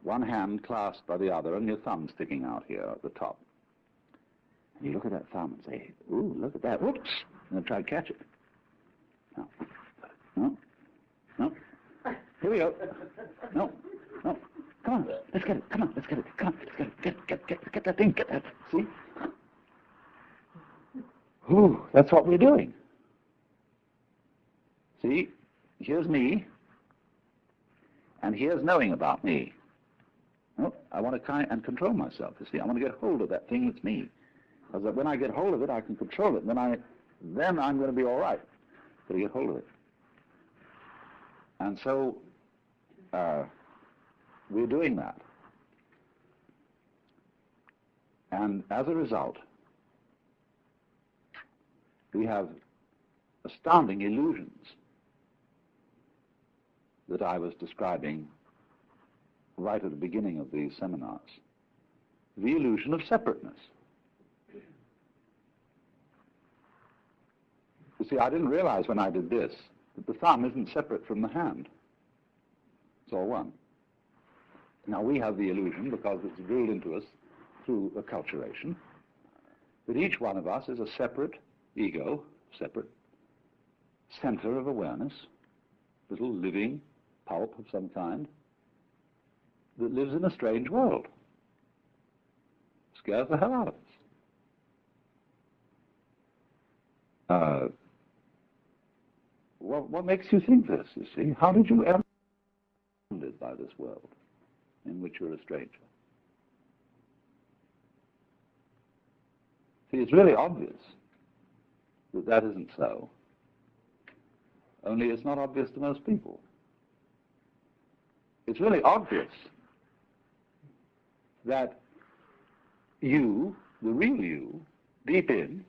Speaker 2: one hand clasped by the other and your thumb sticking out here at the top. And you look at that thumb and say, ooh, look at that, whoops, and then try to catch it. No, no, no. Here we go. No, no. Come on, let's get it. Come on, let's get it. Come on, let's get it. Get that thing, get that. See? Ooh, that's what we're doing. See, here's me, and here's knowing about me. Oh, I want to try and control myself, you see. I want to get hold of that thing that's me. Because when I get hold of it, I can control it. Then I'm going to be all right. Got to get hold of it. And so we're doing that. And as a result, we have astounding illusions that I was describing right at the beginning of these seminars. The illusion of separateness. You see, I didn't realize when I did this that the thumb isn't separate from the hand. It's all one. Now we have the illusion, because it's drilled into us through acculturation, that each one of us is a separate ego, separate center of awareness, little living pulp of some kind, that lives in a strange world. Scares the hell out of us. What makes you think this, you see? How did you ever be surrounded by this world in which you're a stranger? See, it's really obvious that that isn't so. Only it's not obvious to most people. It's really obvious that you, the real you, deep in,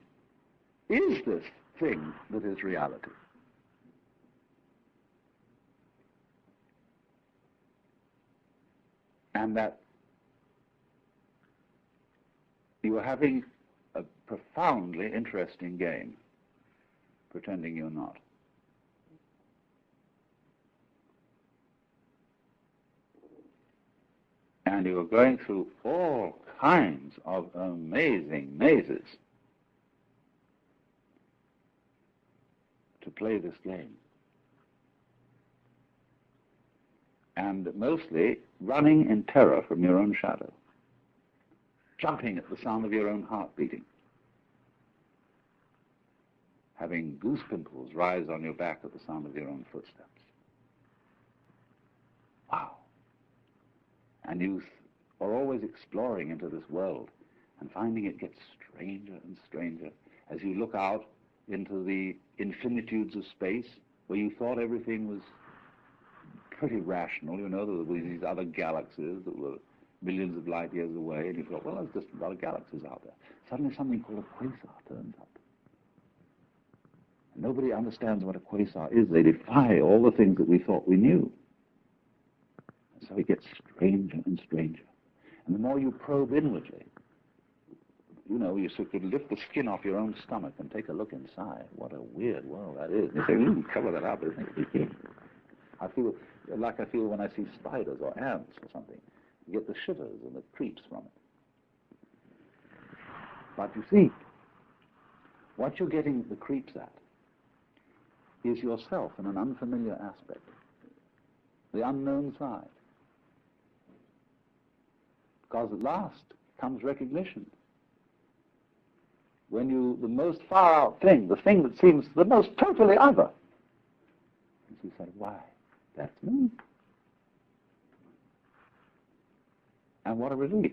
Speaker 2: is this thing that is reality. And that you are having a profoundly interesting game, pretending you're not. And you are going through all kinds of amazing mazes to play this game. And mostly running in terror from your own shadow, jumping at the sound of your own heart beating, having goose pimples rise on your back at the sound of your own footsteps. Wow. And you are always exploring into this world and finding it gets stranger and stranger as you look out into the infinitudes of space where you thought everything was pretty rational. You know, there were these other galaxies that were millions of light years away, and you thought, well, there's just a lot of galaxies out there. Suddenly something called a quasar turns up. And nobody understands what a quasar is. They defy all the things that we thought we knew. And so it gets stranger and stranger. And the more you probe inwardly, you know, you sort of lift the skin off your own stomach and take a look inside. What a weird world that is. And you say, ooh, cover that up, isn't it? I feel like I feel when I see spiders or ants or something. You get the shivers and the creeps from it. But you see, what you're getting the creeps at is yourself in an unfamiliar aspect, the unknown side. Because at last comes recognition. When you, the most far out thing, the thing that seems the most totally other, and you say, why? That's me. And what a relief.